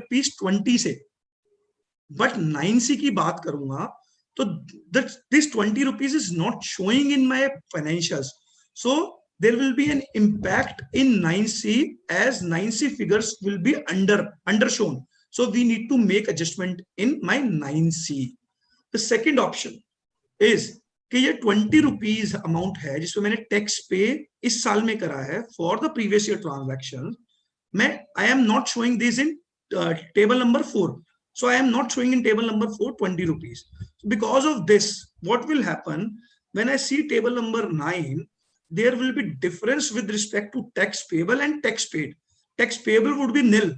₹20 से, but 9C की बात करूंगा तो this 20 rupees is not showing in my financials. So there will be an impact in 9C as 9C figures will be undershown. So we need to make adjustment in my 9C. The second option is कि ये 20 rupees amount है जिसमें मैंने tax पे इस साल में करा है for the previous year transaction. I am not showing this in table number 4. So I am not showing in table number 4 20 rupees. Because of this, what will happen when I see table number 9? There will be difference with respect to tax payable and tax paid. Tax payable would be nil,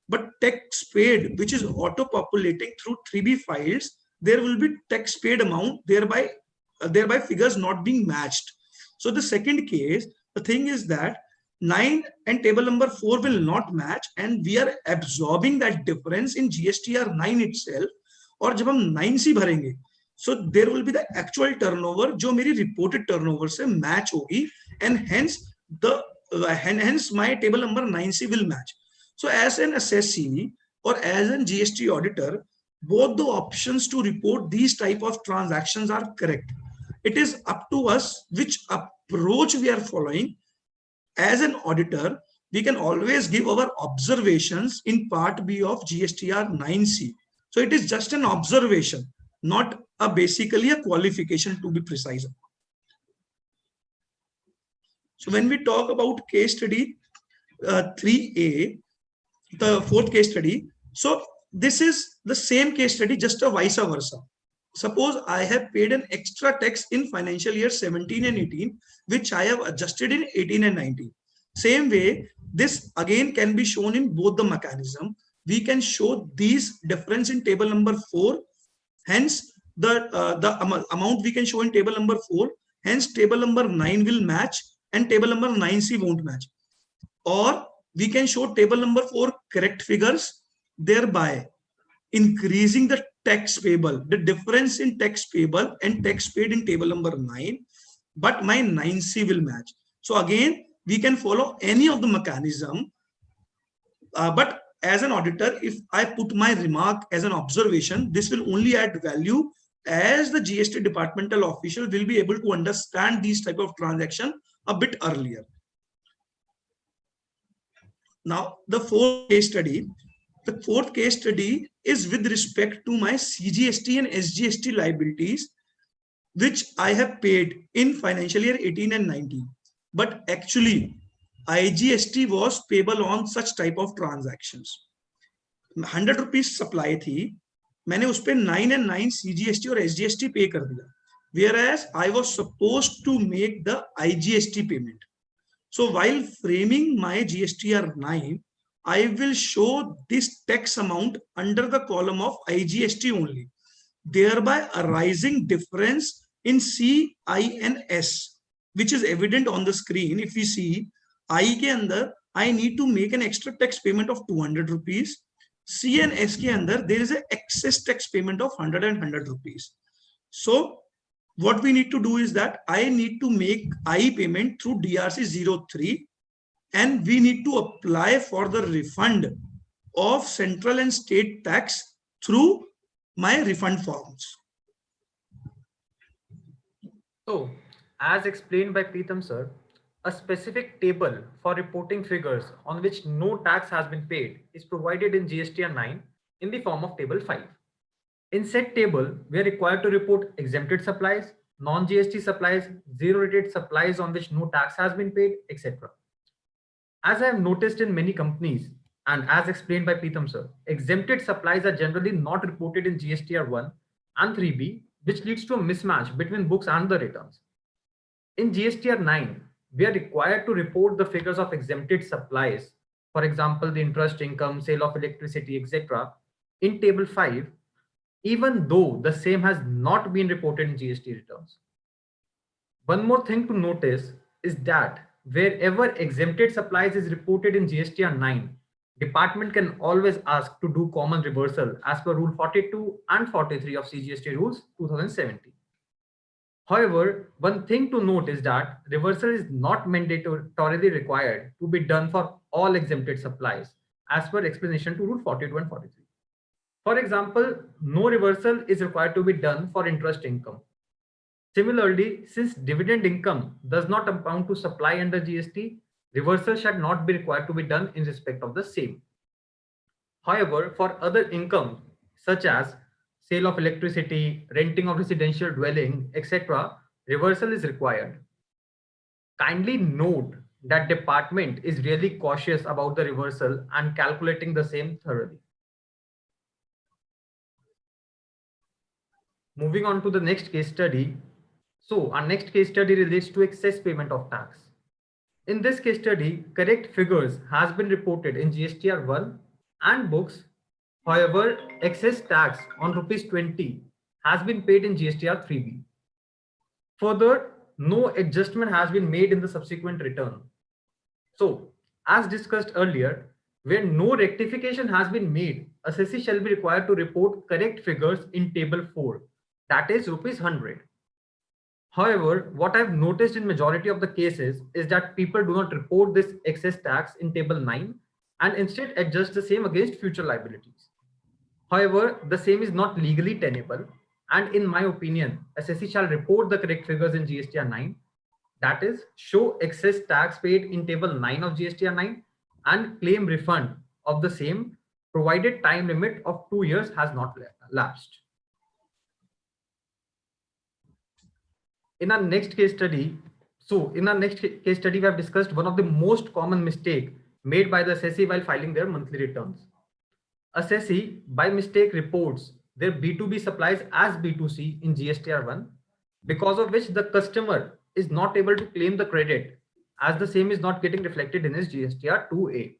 but tax paid, which is auto-populating through 3B files, there will be tax paid amount, thereby figures not being matched. So the second case, the thing is that 9 and table number 4 will not match, and we are absorbing that difference in GSTR 9 itself. और जब हम 9C भरेंगे, so there will be the actual turnover जो मेरी reported turnover से match होगी, and hence my table number 9C will match. So as an assessee or as an GST auditor, both the options to report these type of transactions are correct. It is up to us which approach we are following. As an auditor, we can always give our observations in part B of GSTR 9C. So it is just an observation, not basically a qualification to be precise. So when we talk about case study 3A, the fourth case study, so this is the same case study, just a vice versa. Suppose I have paid an extra tax in financial year 17 and 18, which I have adjusted in 18 and 19. Same way, this again can be shown in both the mechanism. We can show these difference in table number 4. Hence, the amount we can show in table number 4. Hence, table number 9 will match and table number 9C won't match. Or we can show table number 4 correct figures, thereby increasing the tax payable, the difference in tax payable and tax paid in table number 9, but my 9C will match. So again, we can follow any of the mechanism, but as an auditor, if I put my remark as an observation, this will only add value as the GST departmental official will be able to understand these type of transaction a bit earlier. Now, the fourth case study is with respect to my CGST and SGST liabilities, which I have paid in financial year 18 and 19. But actually, IGST was payable on such type of transactions. 100 rupees supply थी, मैंने उस पे 9 and 9 CGST और SGST पे कर दिया, whereas I was supposed to make the IGST payment. So while framing my GSTR 9, I will show this tax amount under the column of IGST only, thereby arising difference in C, I and S, which is evident on the screen. If we see I के अंदर I need to make an extra tax payment of 200 rupees. C and S के अंदर there is an excess tax payment of 100 and 100 rupees. So what we need to do is that I need to make I payment through DRC 03, and we need to apply for the refund of central and state tax through my refund forms. So, as explained by Pitam sir, a specific table for reporting figures on which no tax has been paid is provided in GSTR 9 in the form of table 5. In said table, we are required to report exempted supplies, non-GST supplies, zero-rated supplies on which no tax has been paid, etc. As I have noticed in many companies, and as explained by Pitam sir, exempted supplies are generally not reported in GSTR 1 and 3B, which leads to a mismatch between books and the returns. In GSTR 9, we are required to report the figures of exempted supplies, for example, the interest income, sale of electricity, etc., in table 5, even though the same has not been reported in GST returns. One more thing to notice is that wherever exempted supplies is reported in GSTR 9, department can always ask to do common reversal as per Rule 42 and 43 of CGST Rules 2017. However, one thing to note is that reversal is not mandatorily required to be done for all exempted supplies as per explanation to Rule 42 and 43. For example, no reversal is required to be done for interest income. Similarly, since dividend income does not amount to supply under GST, reversal shall not be required to be done in respect of the same. However, for other income such as sale of electricity, renting of residential dwelling, etc., reversal is required. Kindly note that department is really cautious about the reversal and calculating the same thoroughly. Moving on to the next case study. So our next case study relates to excess payment of tax. In this case study, correct figures has been reported in GSTR 1 and books. However, excess tax on rupees 20 has been paid in GSTR 3B. Further, no adjustment has been made in the subsequent return. So, as discussed earlier, where no rectification has been made, assessee shall be required to report correct figures in table 4, that is rupees 100. However, what I've noticed in majority of the cases is that people do not report this excess tax in table 9 and instead adjust the same against future liabilities. However, the same is not legally tenable, and in my opinion, assessee shall report the correct figures in GSTR 9, that is, show excess tax paid in table 9 of GSTR 9 and claim refund of the same, provided time limit of 2 years has not lapsed. In our next case study, we have discussed one of the most common mistake made by the assessee while filing their monthly returns. Assessee by mistake reports their B2B supplies as B2C in GSTR 1, because of which the customer is not able to claim the credit as the same is not getting reflected in his GSTR 2A.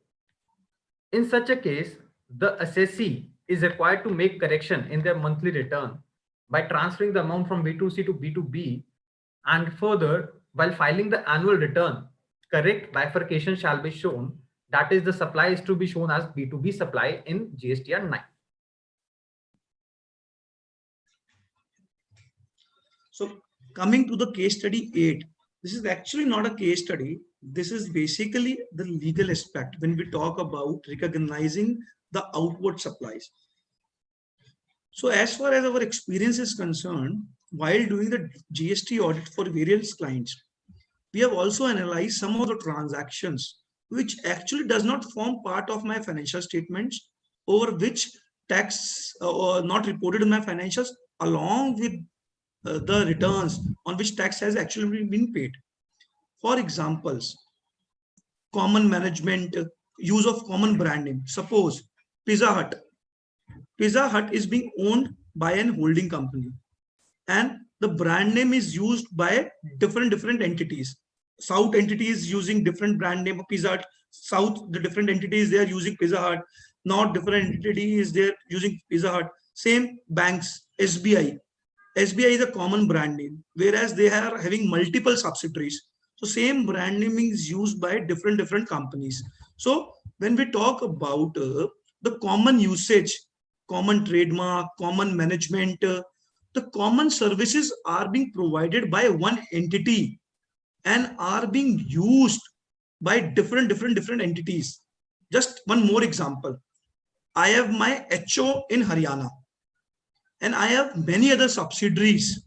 In such a case, the assessee is required to make correction in their monthly return by transferring the amount from B2C to B2B And further, while filing the annual return, correct bifurcation shall be shown. That is, the supply is to be shown as B2B supply in GSTR 9. So coming to the case study 8, this is actually not a case study. This is basically the legal aspect when we talk about recognizing the outward supplies. So as far as our experience is concerned, while doing the GST audit for various clients, we have also analyzed some of the transactions which actually does not form part of my financial statements, over which tax not reported in my financials, along with the returns on which tax has actually been paid. For examples, common management, use of common brand name. Suppose Pizza Hut. Pizza Hut is being owned by an holding company, and the brand name is used by different entities. South entities using different brand name of Pizza Hut. South, the different entities they are using Pizza Hut. North, different entities they are using Pizza Hut. Same banks, SBI. SBI is a common brand name, whereas they are having multiple subsidiaries. So same brand naming is used by different companies. So when we talk about the common usage, common trademark, common management, the common services are being provided by one entity and are being used by different entities. Just one more example. I have my HO in Haryana, and I have many other subsidiaries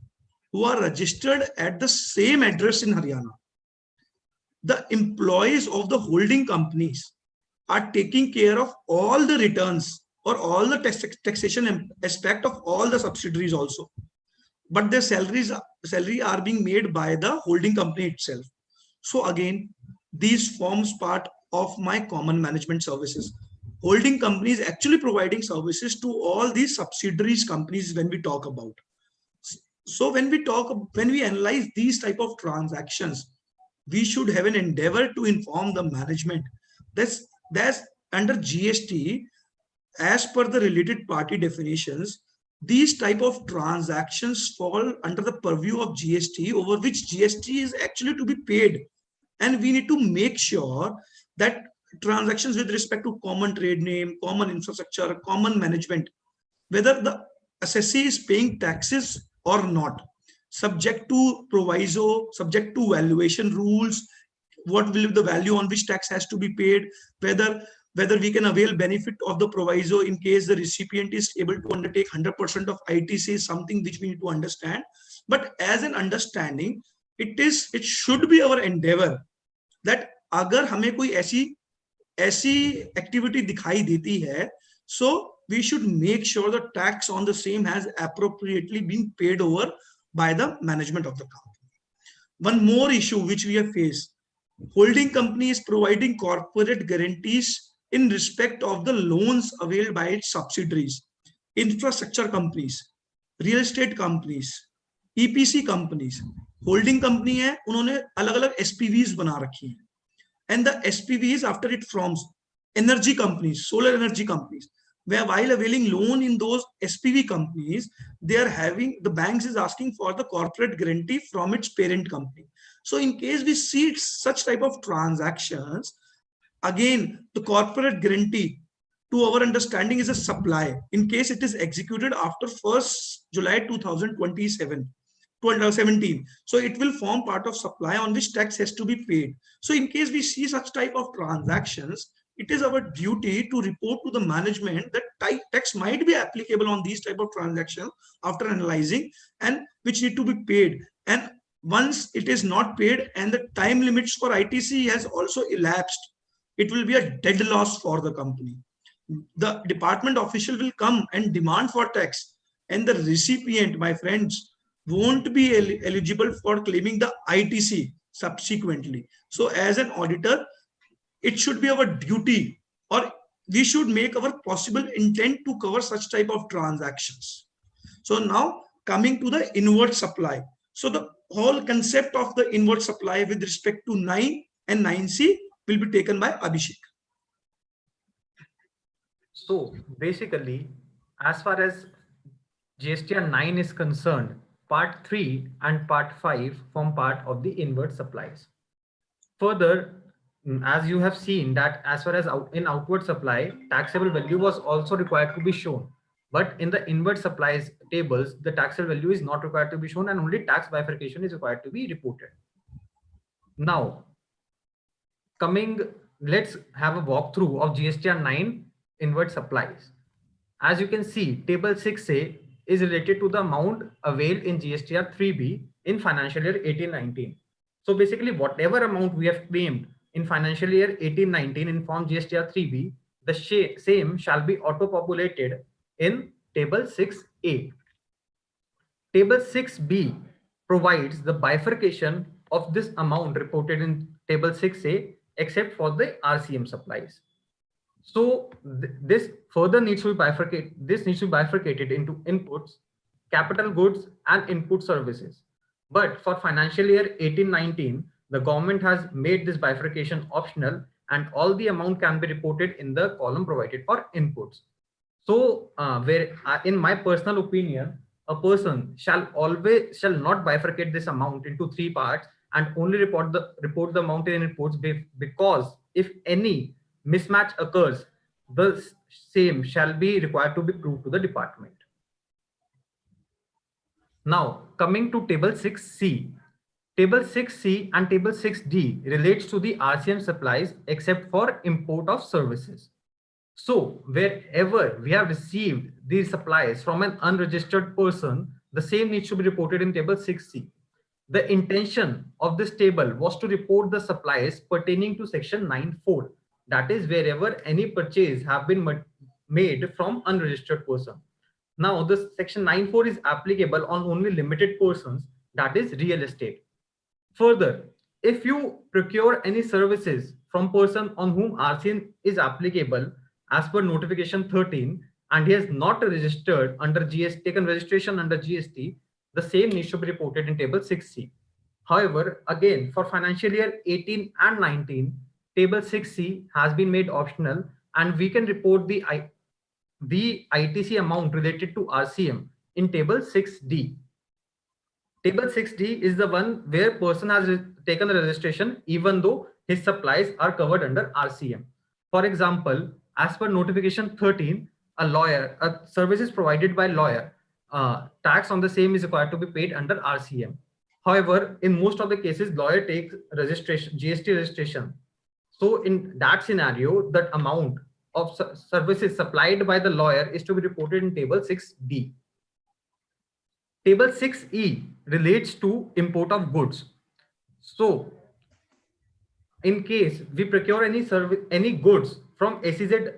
who are registered at the same address in Haryana. The employees of the holding companies are taking care of all the returns or all the taxation aspect of all the subsidiaries also, but their salary are being made by the holding company itself. So again, these forms part of my common management services. Holding companies actually providing services to all these subsidiaries companies when we talk about. So when we analyze these type of transactions, we should have an endeavor to inform the management. That's under GST, as per the related party definitions, these type of transactions fall under the purview of GST, over which GST is actually to be paid. And we need to make sure that transactions with respect to common trade name, common infrastructure, common management, whether the assessee is paying taxes or not, subject to proviso, subject to valuation rules, what will be the value on which tax has to be paid, whether we can avail benefit of the proviso in case the recipient is able to undertake 100% of ITC is something which we need to understand. But as an understanding, it should be our endeavor that अगर हमें कोई ऐसी activity दिखाई देती है, so we should make sure the tax on the same has appropriately been paid over by the management of the company. One more issue which we have faced: holding company is providing corporate guarantees in respect of the loans availed by its subsidiaries. Infrastructure companies, real estate companies, EPC companies, holding company है, उन्होंने अलग-अलग SPVs बना रखी हैं. And the SPVs, after it forms, energy companies, solar energy companies, where while availing loan in those SPV companies, the banks is asking for the corporate guarantee from its parent company. So in case we see such type of transactions, again, the corporate guarantee, to our understanding, is a supply in case it is executed after 1st July 2017. So it will form part of supply on which tax has to be paid. So in case we see such type of transactions, it is our duty to report to the management that tax might be applicable on these type of transactions after analyzing, and which need to be paid. And once it is not paid and the time limits for ITC has also elapsed, it will be a dead loss for the company. The department official will come and demand for tax, and the recipient, my friends, won't be eligible for claiming the ITC subsequently. So as an auditor, it should be our duty, or we should make our possible intent to cover such type of transactions. So now coming to the inward supply. So the whole concept of the inward supply with respect to 9 and 9C will be taken by Abhishek. So basically, as far as GSTR 9 is concerned, Part 3 and Part 5 form part of the inward supplies. Further, as you have seen that as far as in outward supply, taxable value was also required to be shown. But in the inward supplies tables, the taxable value is not required to be shown and only tax bifurcation is required to be reported. Now, let's have a walkthrough of GSTR 9 inward supplies. As you can see, table 6A is related to the amount availed in GSTR 3B in financial year 18-19. So basically, whatever amount we have claimed in financial year 18-19 in form GSTR 3B, the same shall be auto-populated in table 6A. Table 6B provides the bifurcation of this amount reported in table 6A except for the RCM supplies. So this further needs to be bifurcated. This needs to be bifurcated into inputs, capital goods, and input services. But for financial year 18-19, the government has made this bifurcation optional, and all the amount can be reported in the column provided for inputs. So, in my personal opinion, a person shall not bifurcate this amount into 3 parts and only report the amount in inputs, because if any mismatch occurs, the same shall be required to be proved to the department. Now, coming to table 6C. Table 6C and table 6D relates to the RCM supplies except for import of services. So wherever we have received these supplies from an unregistered person, the same needs to be reported in table 6C. The intention of this table was to report the supplies pertaining to section 9.4. That is wherever any purchase have been made from unregistered person. Now this section 9.4 is applicable on only limited persons, that is real estate. Further, if you procure any services from person on whom RCM is applicable as per notification 13 and he has not registered under GST, taken registration under GST, the same needs to be reported in table 6C. However, again, for financial year 18 and 19, table 6C has been made optional and we can report the ITC amount related to RCM in table 6D. Table 6D is the one where person has taken the registration even though his supplies are covered under RCM. For example, as per notification 13, a service is provided by lawyer. Tax on the same is required to be paid under RCM. However, in most of the cases, lawyer takes registration, GST registration. So in that scenario, that amount of services supplied by the lawyer is to be reported in table 6D. Table 6E relates to import of goods. So in case we procure any goods from SEZ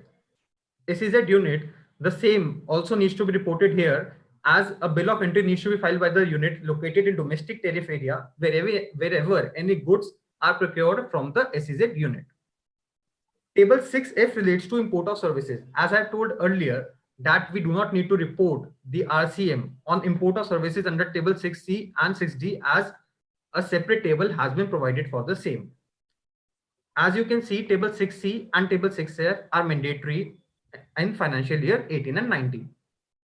unit, the same also needs to be reported here, as a bill of entry needs to be filed by the unit located in domestic tariff area wherever any goods are procured from the SEZ unit. Table 6F relates to import of services. As I told earlier, that we do not need to report the RCM on import of services under table 6C and 6D, as a separate table has been provided for the same. As you can see, table 6C and table 6F are mandatory in financial year 18 and 19.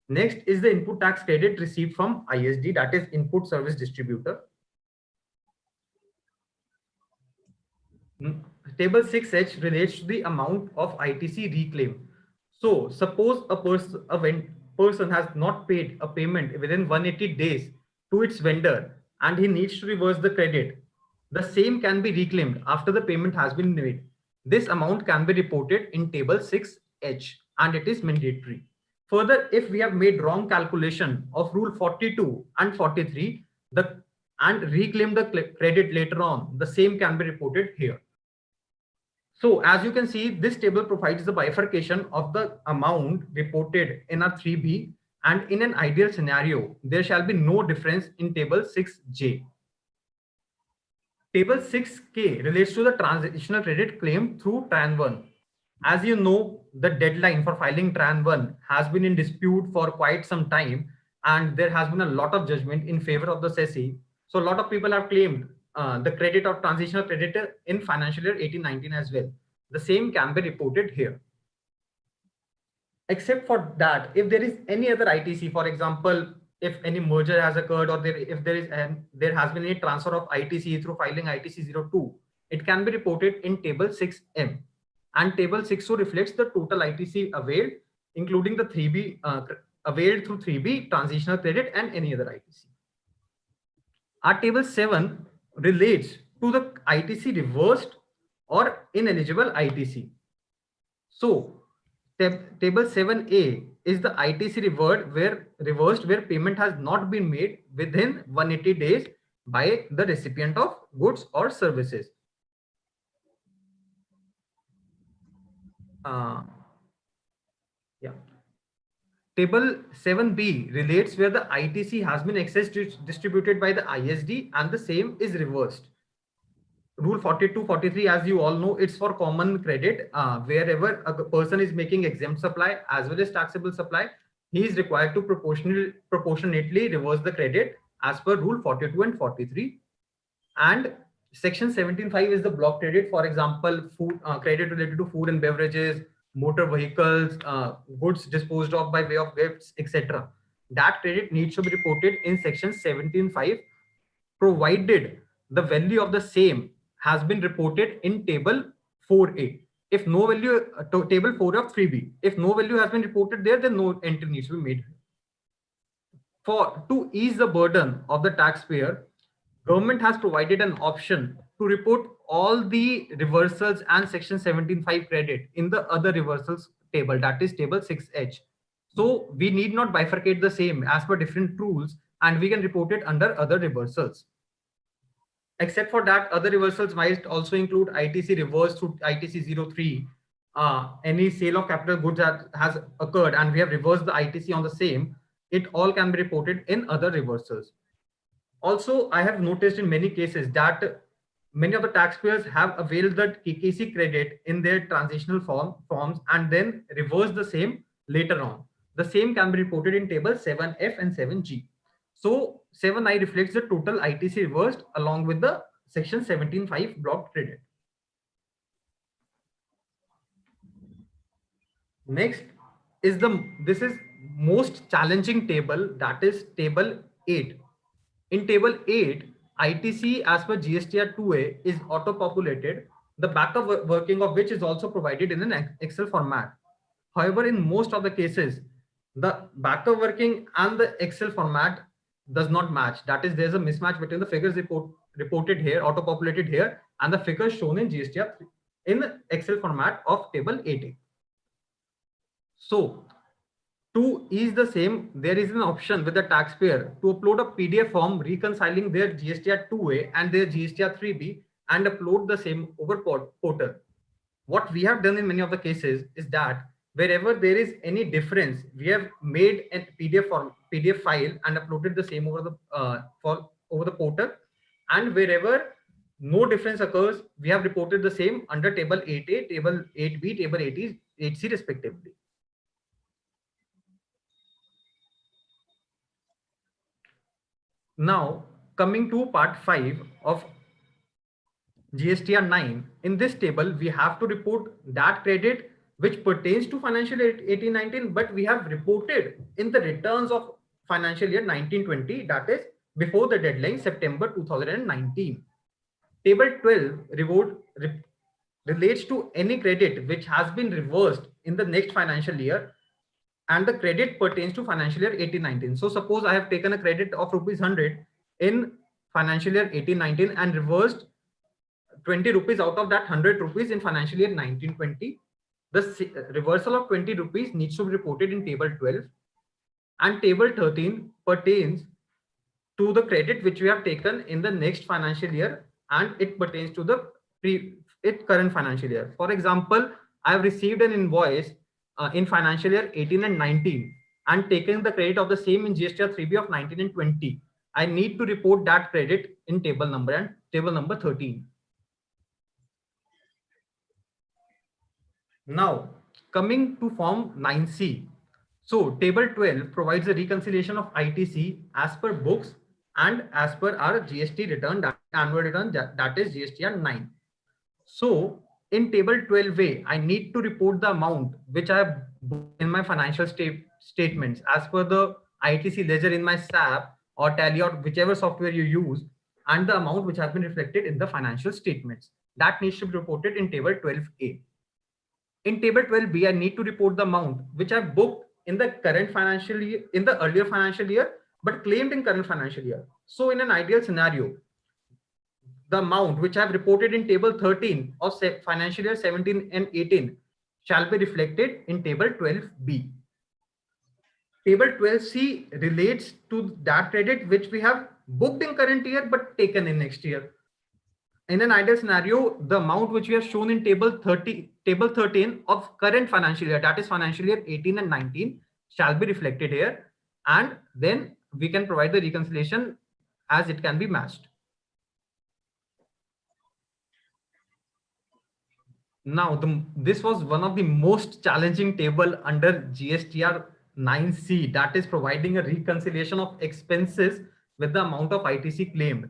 Next is the input tax credit received from ISD, that is input service distributor. Table 6H relates to the amount of ITC reclaim. So suppose a person has not paid a payment within 180 days to its vendor and he needs to reverse the credit. The same can be reclaimed after the payment has been made. This amount can be reported in table 6H and it is mandatory. Further, if we have made wrong calculation of rule 42 and 43 and reclaim the credit later on, the same can be reported here. So as you can see, this table provides the bifurcation of the amount reported in a 3B, and in an ideal scenario, there shall be no difference in table 6J. Table 6K relates to the transitional credit claim through TRAN 1. As you know, the deadline for filing TRAN 1 has been in dispute for quite some time, and there has been a lot of judgment in favor of the SECI. So a lot of people have claimed the credit of transitional credit in financial year 18-19 as well. The same can be reported here. Except for that, if there is any other ITC, for example, if any merger has occurred, or if there has been any transfer of ITC through filing ITC-02, it can be reported in table 6M. And table 6O reflects the total ITC availed, including the 3B availed through 3B, transitional credit, and any other ITC. Our table 7 relates to the ITC reversed or ineligible ITC. So table 7A is the ITC reversed where payment has not been made within 180 days by the recipient of goods or services. Yeah. Table 7B relates where the ITC has been excess distributed by the ISD and the same is reversed. Rule 42, 43, as you all know, it's for common credit. Wherever a person is making exempt supply as well as taxable supply, he is required to proportionately reverse the credit as per Rule 42 and 43. And Section 17.5 is the block credit. For example, food credit related to food and beverages, motor vehicles, goods disposed of by way of gifts, etc. That credit needs to be reported in Section 17.5, provided the value of the same has been reported in table 4A. If no value, table 4 of 3B, if no value has been reported there, then no entry needs to be made. To ease the burden of the taxpayer, government has provided an option to report all the reversals and Section 17.5 credit in the other reversals table, that is table 6H. So we need not bifurcate the same as per different rules, and we can report it under other reversals. Except for that, other reversals might also include ITC reverse through ITC-03. Any sale of capital goods that has occurred and we have reversed the ITC on the same, it all can be reported in other reversals. Also, I have noticed in many cases that many of the taxpayers have availed the KKC credit in their transitional forms and then reverse the same later on. The same can be reported in table 7F and 7G. So 7I reflects the total ITC reversed along with the Section 17.5 block credit. Next is this is most challenging table, that is table 8. In table 8, ITC as per GSTR 2A is auto-populated, the backup working of which is also provided in an Excel format. However, in most of the cases, the backup working and the Excel format does not match. That is, there's a mismatch between the figures reported here, auto-populated here, and the figures shown in GSTR in Excel format of table 8A. So, to ease the same, there is an option with the taxpayer to upload a PDF form reconciling their GSTR 2A and their GSTR 3B and upload the same over portal. What we have done in many of the cases is that wherever there is any difference, we have made a PDF file and uploaded the same over the portal. And wherever no difference occurs, we have reported the same under table 8A, table 8B, table 8C respectively. Now, coming to part 5 of GSTR 9, in this table, we have to report that credit which pertains to financial year 18-19, but we have reported in the returns of financial year 19-20, that is before the deadline, September 2019. Table 12 relates to any credit which has been reversed in the next financial year, and the credit pertains to financial year 18-19. So suppose I have taken a credit of rupees 100 in financial year 18-19 and reversed 20 rupees out of that 100 rupees in financial year 19-20. The reversal of 20 rupees needs to be reported in table 12, and table 13 pertains to the credit which we have taken in the next financial year, and it pertains to the current financial year. For example, I have received an invoice in financial year 18 and 19 and taken the credit of the same in GSTR 3B of 19 and 20. I need to report that credit in table number 13. Now, coming to form 9C. So table 12 provides a reconciliation of ITC as per books and as per our GST return, that annual return, that is GSTR 9. So in table 12A, I need to report the amount which I have booked in my financial statements as per the ITC ledger in my SAP or Tally or whichever software you use, and the amount which has been reflected in the financial statements. That needs to be reported in table 12A. In table 12B, I need to report the amount which I booked in the current financial year, in the earlier financial year, but claimed in current financial year. So in an ideal scenario, the amount which I have reported in table 13 of financial year 17 and 18 shall be reflected in table 12B. Table 12C relates to that credit which we have booked in current year but taken in next year. In an ideal scenario, the amount which we have shown in table 13 of current financial year, that is financial year 18 and 19, shall be reflected here, and then we can provide the reconciliation as it can be matched. Now, this was one of the most challenging table under GSTR 9C, that is providing a reconciliation of expenses with the amount of ITC claimed.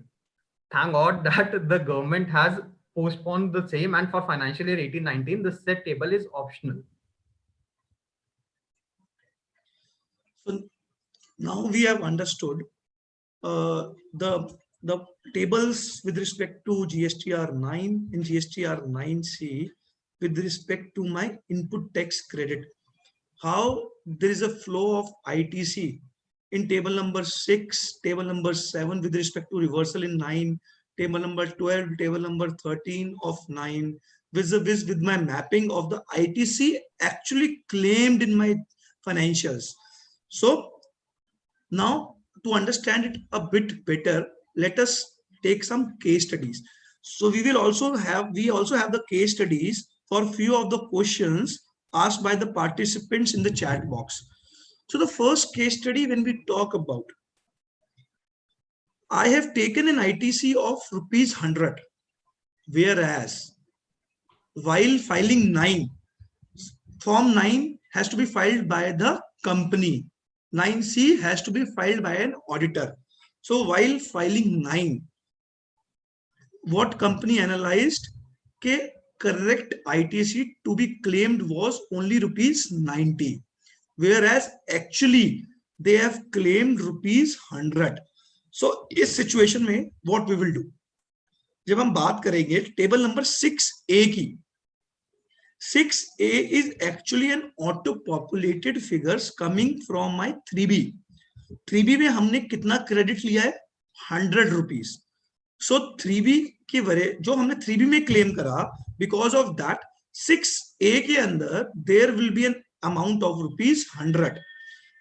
Thank God that the government has postponed the same, and for financial year 18-19, the said table is optional. So now we have understood the tables with respect to GSTR 9 and GSTR 9C with respect to my input tax credit. How there is a flow of ITC in table number 6, table number 7 with respect to reversal in 9, table number 12, table number 13 of 9, vis-a-vis with my mapping of the ITC actually claimed in my financials. So now to understand it a bit better, let us take some case studies. So we also have the case studies for few of the questions asked by the participants in the chat box. So the first case study, when we talk about, I have taken an ITC of rupees 100, whereas while filing 9, form 9 has to be filed by the company, 9C has to be filed by an auditor. So while filing 9, what company analyzed? Okay, correct ITC to be claimed was only rupees 90, whereas actually they have claimed rupees 100. So इस situation में what we will do? जब हम बात करेंगे table number 6A की, 6A is actually an auto-populated figures coming from my 3B. 3B में हमने कितना क्रेडिट लिया है? 100 रुपीज. सो 3B के वजह जो हमने 3B में क्लेम करा, बिकॉज ऑफ दैट 6A के अंदर there will be an amount of rupees 100,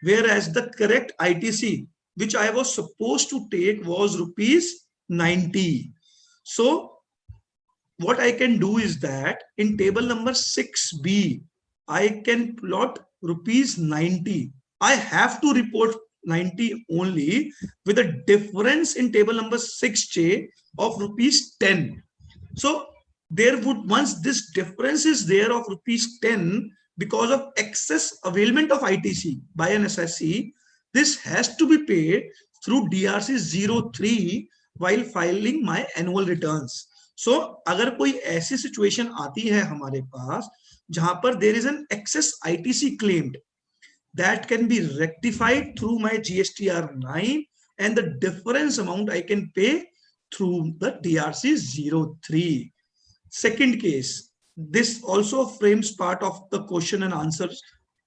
whereas the correct ITC which I was supposed to take was rupees 90. So what I can do is that in table number 6B, I can plot rupees 90. I have to report 90 only with a difference in table number 6J of rupees 10. So there would, once this difference is there of rupees 10 because of excess availment of ITC by an SSC, this has to be paid through DRC 03 while filing my annual returns. So अगर कोई ऐसी situation आती है हमारे पास जहां पर there is an excess ITC claimed, that can be rectified through my GSTR 9 and the difference amount I can pay through the DRC 03. Second case, this also frames part of the question and answers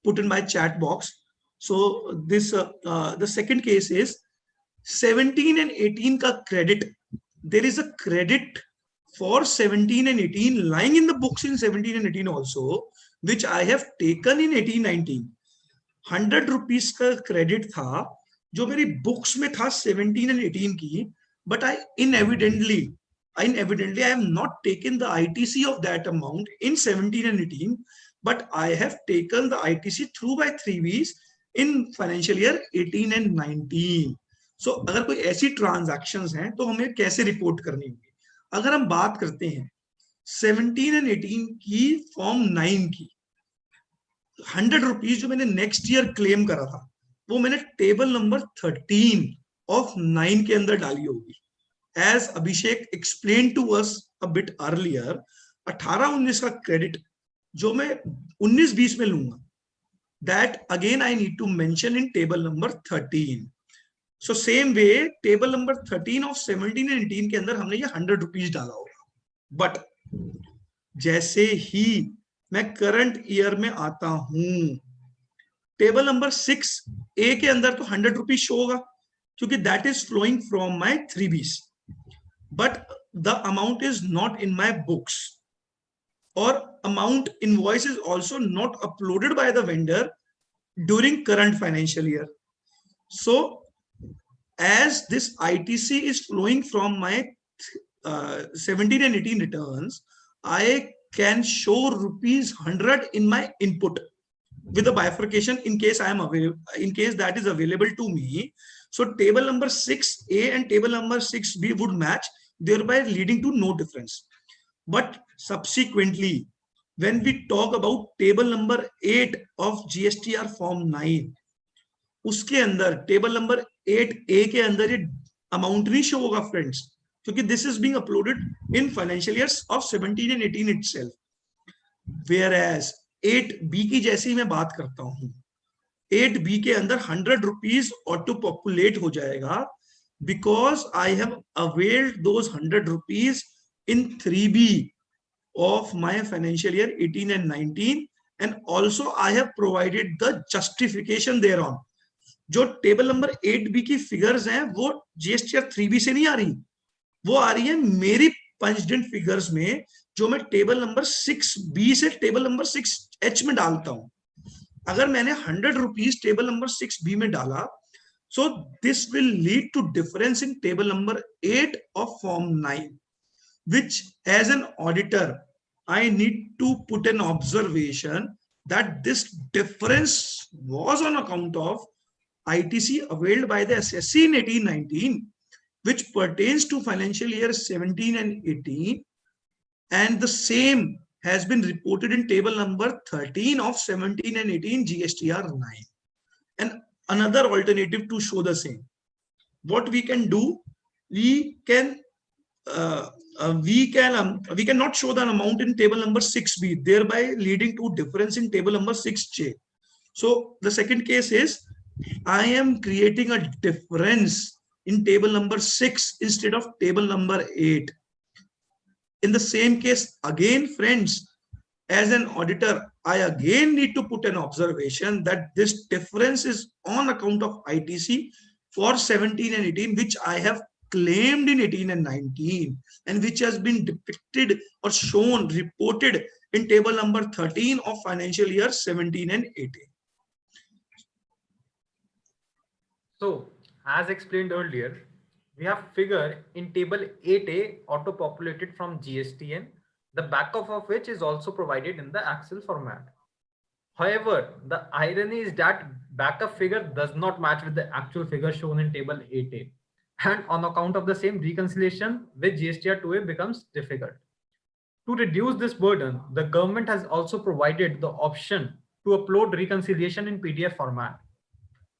put in my chat box. So this the second case is 17 and 18 ka credit. There is a credit for 17 and 18 lying in the books in 17 and 18 also, which I have taken in 18-19. 100 rupees का credit था जो मेरी books में था 17 and 18 की, but I inevitably I have not taken the ITC of that amount in 17 and 18, but I have taken the ITC through by 3Bs in financial year 18 and 19. So अगर कोई ऐसी transactions हैं तो हमें कैसे report करनी होगी? अगर हम बात करते हैं 17 and 18 की फॉर्म 9 की, 100 रुपीज जो मैंने नेक्स्ट ईयर क्लेम करा था वो मैंने टेबल नंबर 13 ऑफ 9 के अंदर डाली होगी. As Abhishek explain to us a bit earlier, 18-19 का क्रेडिट जो मैं 19-20 में लूंगा that again I need to mention in table number 13. So same way table number 13 of 17 and 18 के अंदर हमने ये 100 रुपीज डाला होगा. बट जैसे ही मैं करंट ईयर में आता हूं, टेबल नंबर 6A के अंदर तो 100 रुपीज शो होगा क्योंकि that is flowing from my 3Bs. But the amount is not in my books, or amount invoice is also not uploaded by the vendor during current financial year. So as this ITC is flowing from my 17 and 18 returns, I can show rupees 100 in my input with a bifurcation in case I am available, in case that is available to me. So table number 6A and table number 6B would match, thereby leading to no difference. But subsequently, when we talk about table number 8 of GSTR form 9, उसके अंदर table number 8A के अंदर ये amount नहीं show होगा friends, क्योंकि this is being uploaded in financial years of 17 and 18 itself. Whereas 8B की जैसे ही मैं बात करता हूं, 8B के अंदर 100 रुपीज ऑटो पॉपुलेट हो जाएगा because I have availed those 100 rupees in 3B of my financial year 18 and 19, and also I have provided the justification thereon. जो टेबल नंबर 8B की फिगर्स हैं वो GSTR 3B से नहीं आ रही, वो आ रही है मेरी पंच्ड इन फिगर्स में जो मैं टेबल नंबर 6B से टेबल नंबर 6H में डालता हूं. अगर मैंने 100 रुपीज टेबल नंबर 6B में डाला, so this will lead to difference in table number 8 of form 9, which as an auditor I need to put an observation that this difference was on account of ITC availed by the SSC in 18-19, which pertains to financial year 17 and 18, and the same has been reported in table number 13 of 17 and 18 GSTR 9. And another alternative to show the same, what we can do, we cannot show the amount in table number 6B, thereby leading to difference in table number 6J. So the second case is I am creating a difference in table number 6 instead of table number 8. In the same case again, friends, as an auditor, I again need to put an observation that this difference is on account of ITC for 17 and 18, which I have claimed in 18 and 19, and which has been depicted or shown, reported in table number 13 of financial year 17 and 18. So, as explained earlier, we have figure in table 8A auto-populated from GSTN, the backup of which is also provided in the Excel format. However, the irony is that backup figure does not match with the actual figure shown in table 8A. And on account of the same, reconciliation with GSTR 2A becomes difficult. To reduce this burden, the government has also provided the option to upload reconciliation in PDF format.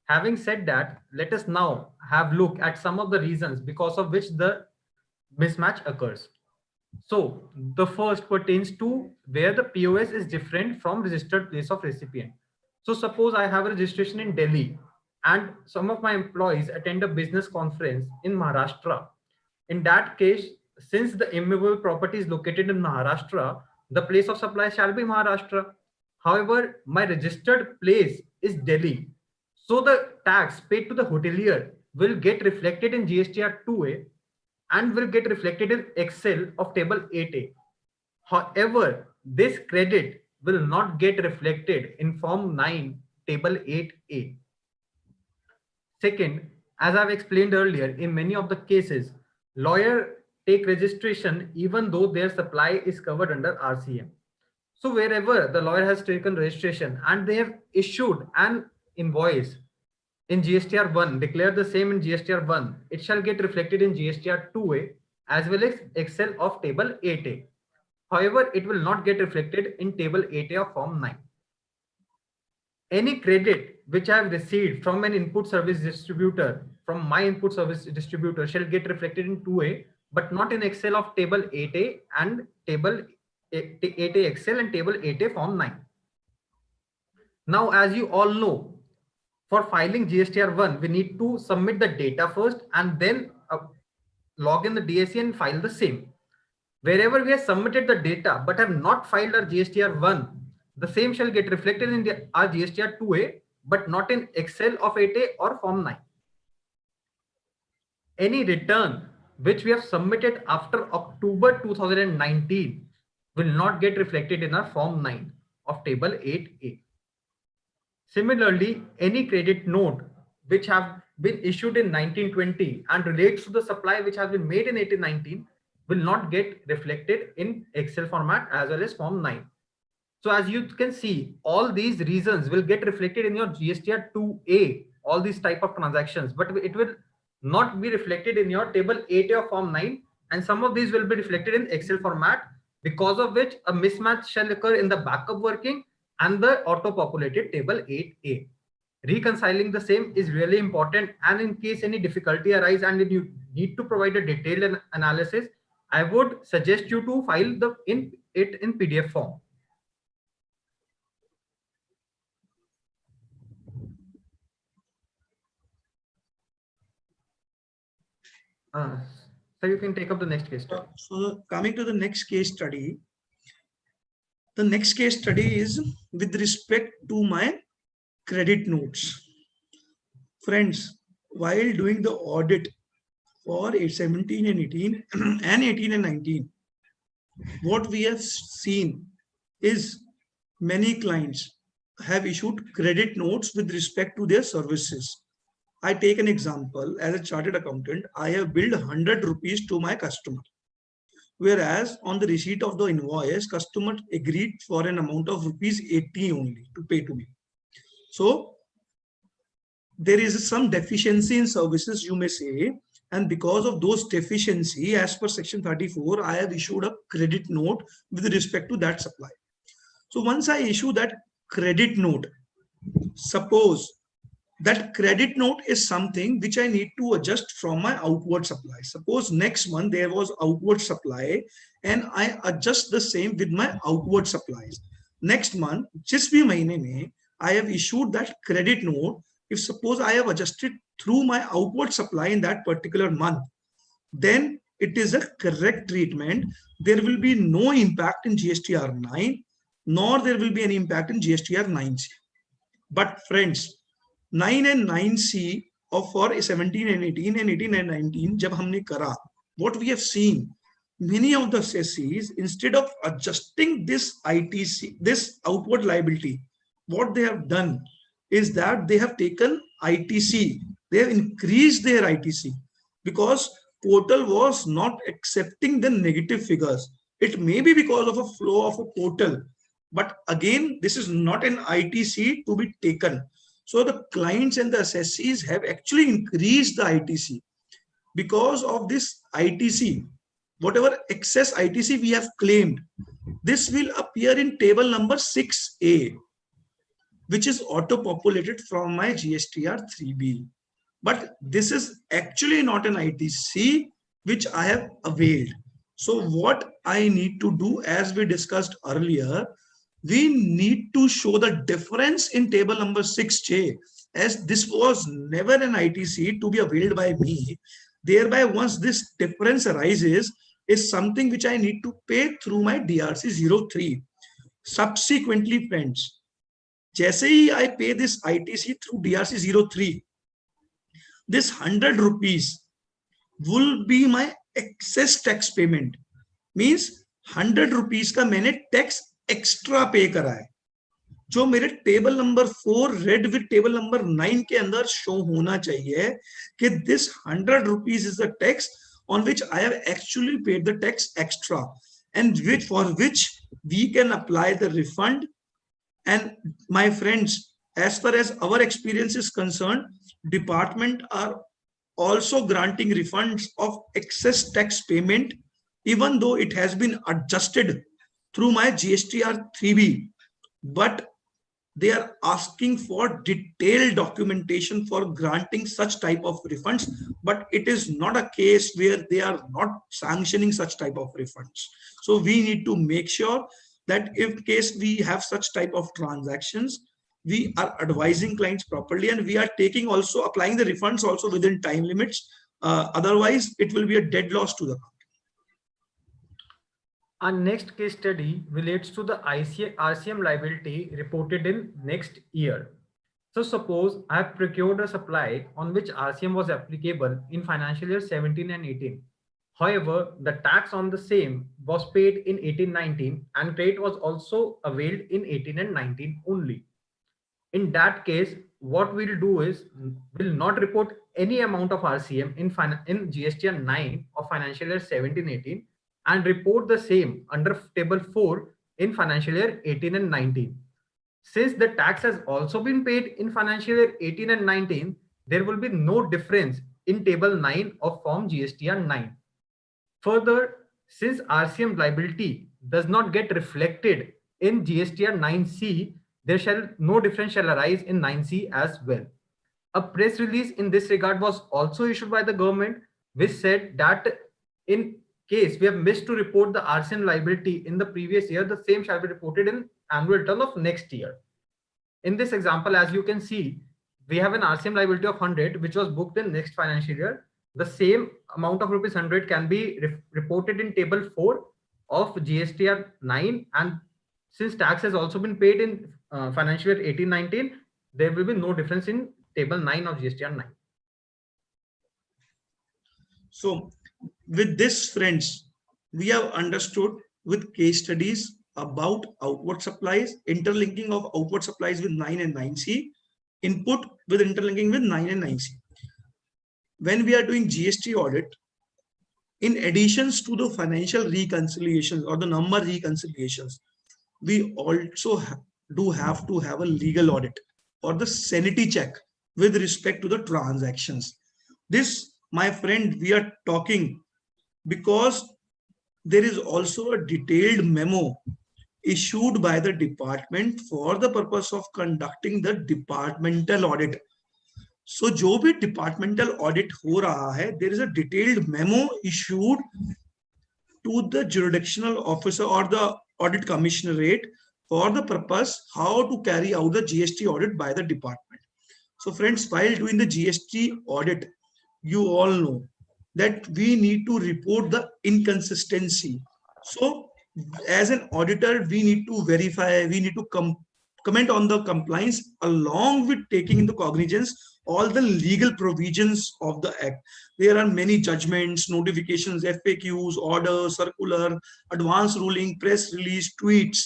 Having said that, let us now have a look at some of the reasons because of which the mismatch occurs. So the first pertains to where the POS is different from registered place of recipient. So suppose I have a registration in Delhi and some of my employees attend a business conference in Maharashtra. In that case, since the immovable property is located in Maharashtra, the place of supply shall be Maharashtra. However, my registered place is Delhi. So the tax paid to the hotelier will get reflected in GSTR 2A and will get reflected in Excel of table 8A. However, this credit will not get reflected in form 9 table 8A. Second, as I've explained earlier, in many of the cases, lawyer take registration even though their supply is covered under RCM. So wherever the lawyer has taken registration and they have issued an invoice in GSTR 1, declare the same in GSTR 1, it shall get reflected in GSTR 2A as well as Excel of table 8A. However, it will not get reflected in table 8A of form 9. Any credit which I have received from an input service distributor, from my input service distributor, shall get reflected in 2A, but not in Excel of table 8A and table 8A Excel and table 8A form 9. Now, as you all know, for filing GSTR1, we need to submit the data first and then log in the DSC and file the same. Wherever we have submitted the data but have not filed our GSTR1, the same shall get reflected in our GSTR2A, but not in Excel of 8A or Form 9. Any return which we have submitted after October 2019 will not get reflected in our Form 9 of Table 8A. Similarly, any credit note which have been issued in 1920 and relates to the supply which has been made in 1819 will not get reflected in Excel format as well as Form 9. So as you can see, all these reasons will get reflected in your GSTR 2A, all these type of transactions, but it will not be reflected in your table 8A of Form 9, and some of these will be reflected in Excel format, because of which a mismatch shall occur in the backup working and the auto-populated table 8A. Reconciling the same is really important, and in case any difficulty arise and you need to provide a detailed analysis, I would suggest you to file it in PDF form. So you can take up the next case study. So coming to the next case study, the next case study is with respect to my credit notes. Friends, while doing the audit for 17 and 18 and 18 and 19, what we have seen is many clients have issued credit notes with respect to their services. I take an example. As a chartered accountant, I have billed 100 rupees to my customer. Whereas on the receipt of the invoice, customer agreed for an amount of rupees 80 only to pay to me. So there is some deficiency in services, you may say, and because of those deficiency, as per section 34, I have issued a credit note with respect to that supply. So once I issue that credit note, suppose that credit note is something which I need to adjust from my outward supply. Suppose next month there was outward supply and I adjust the same with my outward supplies. Next month, just bhi mahine mein, I have issued that credit note. If suppose I have adjusted through my outward supply in that particular month, then it is a correct treatment. There will be no impact in GSTR 9, nor there will be any impact in GSTR 9C. But friends, 9 and 9C of for 17 and 18 and 18 and 19, jab humne kara, what we have seen, many of the assessees, instead of adjusting this ITC, this outward liability, what they have done is that they have taken ITC, they have increased their ITC because portal was not accepting the negative figures. It may be because of a flow of a portal, but again, this is not an ITC to be taken. So the clients and the assessees have actually increased the ITC. Because of this ITC, whatever excess ITC we have claimed, this will appear in table number 6A, which is auto-populated from my GSTR 3B. But this is actually not an ITC which I have availed. So what I need to do, as we discussed earlier, we need to show the difference in table number 6J, as this was never an ITC to be availed by me. Thereby, once this difference arises, is something which I need to pay through my DRC 03. Subsequently, friends, जैसे ही I pay this ITC through DRC 03, this 100 rupees will be my excess tax payment. Means 100 rupees का मैंने tax extra pay करा है, जो मेरे table number 4 read with table number 9 के अंदर show होना चाहिए कि this 100 rupees is the tax on which I have actually paid the tax extra, and for which we can apply the refund. And my friends, as far as our experience is concerned, department are also granting refunds of excess tax payment, even though it has been adjusted through my GSTR 3B, but they are asking for detailed documentation for granting such type of refunds, but it is not a case where they are not sanctioning such type of refunds. So we need to make sure that if case we have such type of transactions, we are advising clients properly, and we are taking also applying the refunds also within time limits. Otherwise, it will be a dead loss to the company. Our next case study relates to the RCM liability reported in next year. So suppose I have procured a supply on which RCM was applicable in financial year 17 and 18. However, the tax on the same was paid in 18-19 and credit was also availed in 18 and 19 only. In that case, what we'll do is we'll not report any amount of RCM in GSTR 9 of financial year 17-18 and report the same under table 4 in financial year 18 and 19. Since the tax has also been paid in financial year 18 and 19, there will be no difference in table 9 of form GSTR 9. Further, since RCM liability does not get reflected in GSTR 9C, there shall no difference shall arise in 9C as well. A press release in this regard was also issued by the government, which said that in case we have missed to report the RCM liability in the previous year, the same shall be reported in annual return of next year. In this example, as you can see, we have an RCM liability of 100, which was booked in next financial year. The same amount of rupees 100 can be reported in table 4 of GSTR 9. And since tax has also been paid in financial year 18-19, there will be no difference in table 9 of GSTR 9. So with this, friends, we have understood with case studies about outward supplies, interlinking of outward supplies with 9 and 9C, input with interlinking with 9 and 9C. When we are doing GST audit, in additions to the financial reconciliations or the number reconciliations, we also do have to have a legal audit or the sanity check with respect to the transactions. This, my friend, we are talking because there is also a detailed memo issued by the department for the purpose of conducting the departmental audit. So जो भी departmental audit हो रहा है, there is a detailed memo issued to the jurisdictional officer or the audit commissionerate for the purpose how to carry out the GST audit by the department. So friends, while doing the GST audit, you all know that we need to report the inconsistency. So as an auditor, we need to verify, we need to comment on the compliance along with taking into cognizance all the legal provisions of the act. There are many judgments, notifications, FAQs, orders, circular, advance ruling, press release, tweets,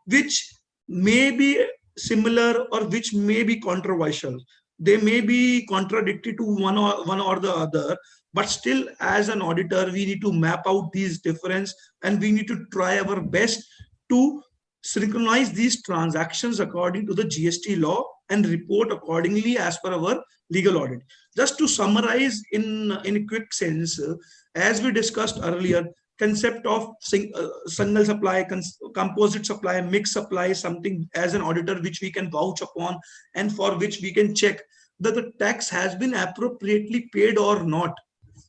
which may be similar or which may be controversial. They may be contradictory to one or the other, but still as an auditor, we need to map out these difference and we need to try our best to synchronize these transactions according to the GST law and report accordingly as per our legal audit. Just to summarize in a quick sense, as we discussed earlier, concept of single supply, composite supply, mixed supply, something as an auditor which we can vouch upon and for which we can check that the tax has been appropriately paid or not,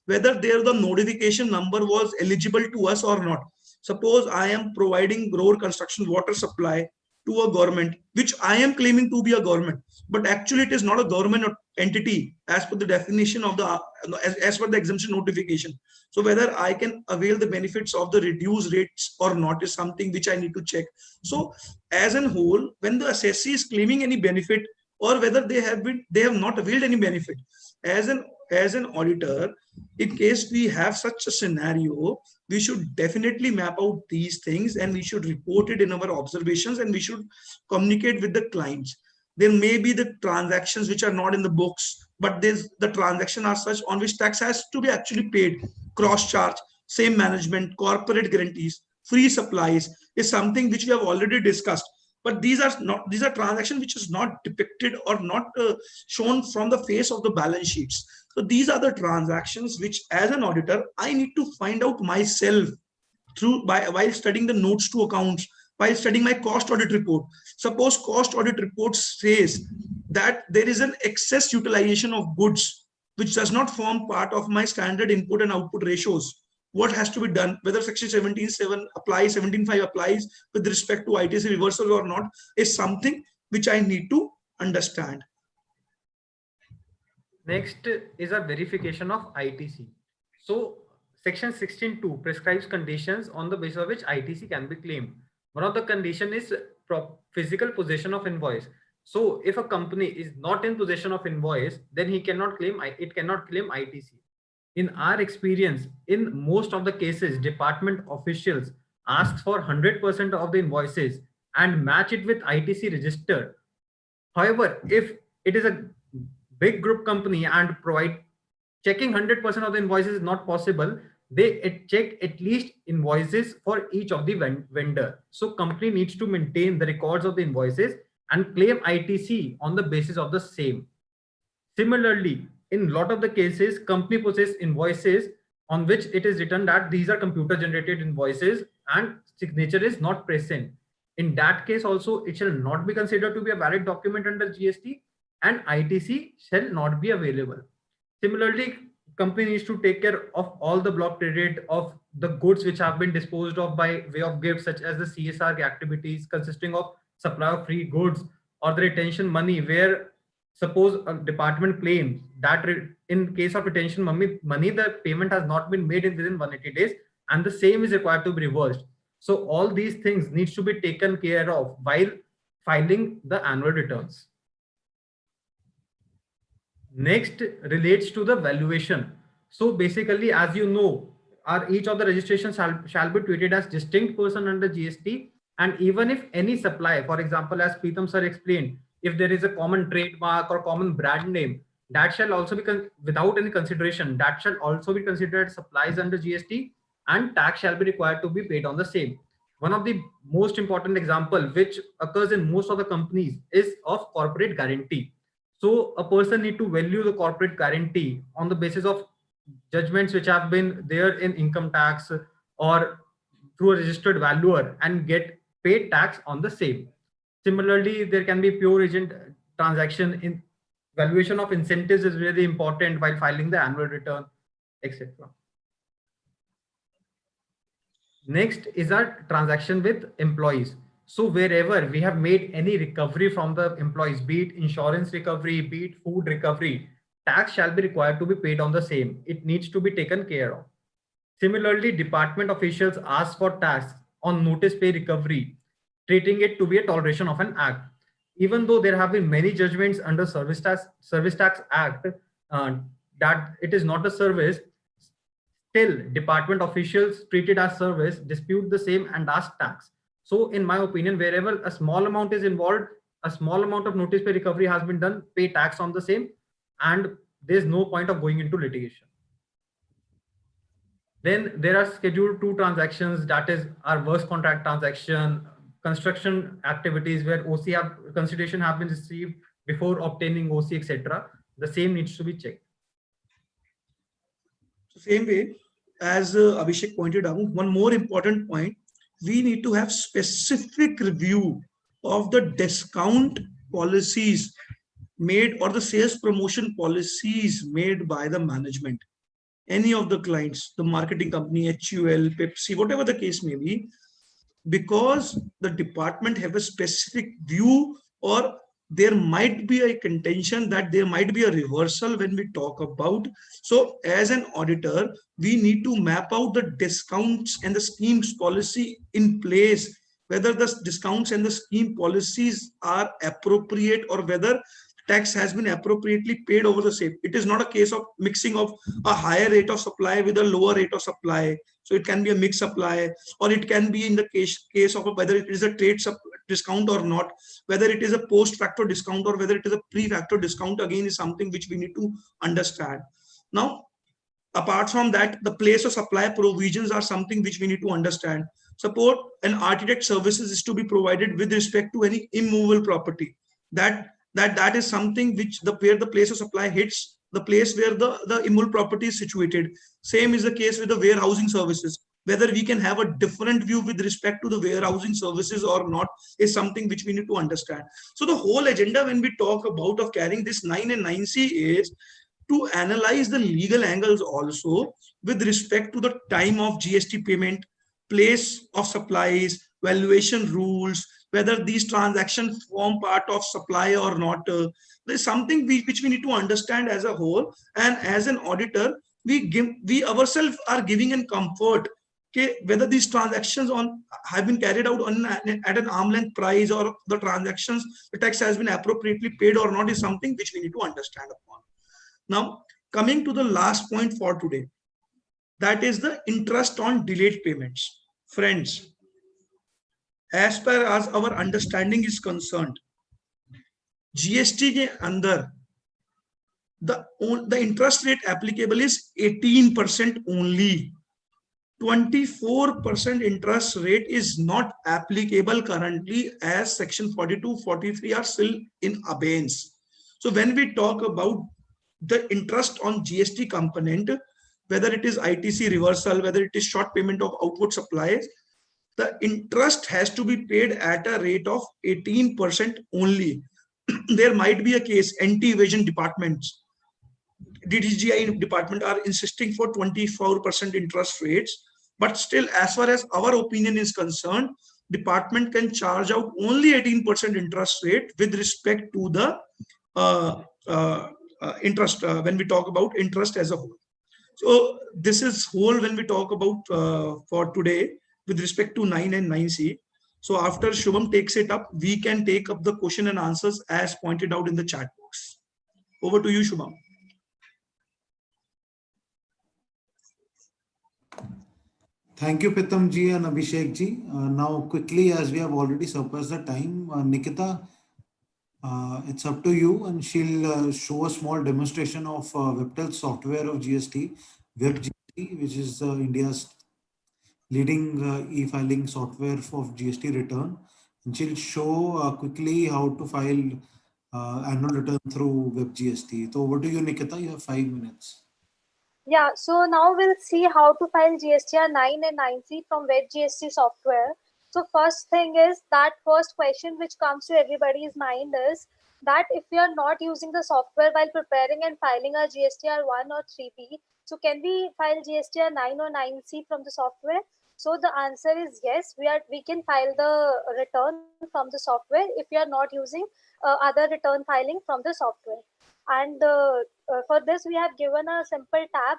whether there the notification number was eligible to us or not. Suppose I am providing road construction water supply to a government, which I am claiming to be a government, but actually it is not a government entity as per the definition of the, as per the exemption notification. So whether I can avail the benefits of the reduced rates or not is something which I need to check. So as a whole, when the assessee is claiming any benefit or whether they have not availed any benefit, as an auditor, in case we have such a scenario, we should definitely map out these things and we should report it in our observations and we should communicate with the clients. There may be the transactions which are not in the books, but the transaction are such on which tax has to be actually paid. Cross charge, same management, corporate guarantees, free supplies is something which we have already discussed. But these are transactions which is not depicted or not shown from the face of the balance sheets. So these are the transactions which as an auditor, I need to find out myself while studying the notes to accounts, while studying my cost audit report. Suppose cost audit report says that there is an excess utilization of goods which does not form part of my standard input and output ratios. What has to be done, whether section 17.7 applies, 17.5 applies with respect to ITC reversal or not, is something which I need to understand. Next is a verification of ITC. So section 16.2 prescribes conditions on the basis of which ITC can be claimed. One of the condition is physical possession of invoice. So if a company is not in possession of invoice, then he cannot claim, it cannot claim ITC. In our experience, in most of the cases, department officials ask for 100% of the invoices and match it with ITC register. However, if it is a big group company and provide checking 100% of the invoices is not possible, they check at least invoices for each of the vendor. So company needs to maintain the records of the invoices and claim ITC on the basis of the same. Similarly, in a lot of the cases, company possesses invoices on which it is written that these are computer generated invoices and signature is not present. In that case also, it shall not be considered to be a valid document under GST and ITC shall not be available. Similarly, company needs to take care of all the block credit of the goods which have been disposed of by way of gifts, such as the CSR activities consisting of supply of free goods or the retention money, where suppose a department claims that in case of retention money, the payment has not been made within 180 days and the same is required to be reversed. So all these things needs to be taken care of while filing the annual returns. Next relates to the valuation. So basically, as you know, each of the registrations shall be treated as distinct person under GST. And even if any supply, for example, as Pitam sir explained, if there is a common trademark or common brand name, that shall also be without any consideration, that shall also be considered supplies under GST and tax shall be required to be paid on the same. One of the most important example which occurs in most of the companies is of corporate guarantee. So a person need to value the corporate guarantee on the basis of judgments which have been there in income tax or through a registered valuer and get paid tax on the same. Similarly, there can be pure agent transaction. In valuation of incentives is really important while filing the annual return, etc. Next is our transaction with employees. So wherever we have made any recovery from the employees, be it insurance recovery, be it food recovery, tax shall be required to be paid on the same. It needs to be taken care of. Similarly, department officials ask for tax on notice pay recovery, treating it to be a toleration of an act. Even though there have been many judgments under Service Tax Act that it is not a service, still department officials treat it as service, dispute the same and ask tax. So in my opinion, wherever a small amount is involved, a small amount of notice pay recovery has been done, pay tax on the same, and there's no point of going into litigation. Then there are scheduled 2 transactions, that is our worst contract transaction, construction activities where OC consideration have been received before obtaining OC, etc. The same needs to be checked. So same way as Abhishek pointed out, one more important point, we need to have specific review of the discount policies made or the sales promotion policies made by the management. Any of the clients, the marketing company, HUL, Pepsi, whatever the case may be, because the department have a specific view, or there might be a contention that there might be a reversal when we talk about. So as an auditor, we need to map out the discounts and the schemes policy in place, whether the discounts and the scheme policies are appropriate or whether tax has been appropriately paid over the same. It is not a case of mixing of a higher rate of supply with a lower rate of supply. So it can be a mixed supply, or it can be in the case of whether it is a trade discount or not, whether it is a post-factor discount or whether it is a pre-factor discount, again is something which we need to understand. Now, apart from that, the place of supply provisions are something which we need to understand. Suppose an architect services is to be provided with respect to any immovable property. That is something which where the place of supply hits the place where the immovable property is situated. Same is the case with the warehousing services. Whether we can have a different view with respect to the warehousing services or not is something which we need to understand. So the whole agenda when we talk about of carrying this 9 and 9C is to analyze the legal angles also with respect to the time of GST payment, place of supplies, valuation rules, whether these transactions form part of supply or not. There's something which we need to understand as a whole, and as an auditor, we ourselves are giving in comfort, okay, whether these transactions on have been carried out on at an arm length price, or the transactions, the tax has been appropriately paid or not, is something which we need to understand upon. Now, coming to the last point for today, that is the interest on delayed payments. Friends, as per as our understanding is concerned, GST के अंदर the interest rate applicable is 18% only. 24% interest rate is not applicable currently, as section 42, 43 are still in abeyance. So when we talk about the interest on GST component, whether it is ITC reversal, whether it is short payment of outward supplies, the interest has to be paid at a rate of 18% only. There might be a case, anti-evasion departments, DDGI department are insisting for 24% interest rates, but still, as far as our opinion is concerned, department can charge out only 18% interest rate with respect to the interest, when we talk about interest as a whole. So this is whole when we talk about for today with respect to 9 and 9C. So after Shubham takes it up, we can take up the question and answers as pointed out in the chat box. Over to you, Shubham. Thank you, Pitam ji and Abhishek ji. Now, quickly, as we have already surpassed the time, Nikita, it's up to you, and she'll show a small demonstration of Webtel software of GST, Web GST, which is India's leading e-filing software for GST return. And she'll show quickly how to file annual return through Web GST. So over to you, Nikita. You have 5 minutes. Yeah, so now we'll see how to file GSTR 9 and 9C from Web GST software. So first thing is that first question which comes to everybody's mind is that if we are not using the software while preparing and filing our GSTR 1 or 3B, so can we file GSTR 9 or 9C from the software? So the answer is yes, we can file the return from the software if we are not using other return filing from the software. And for this, we have given a simple tab,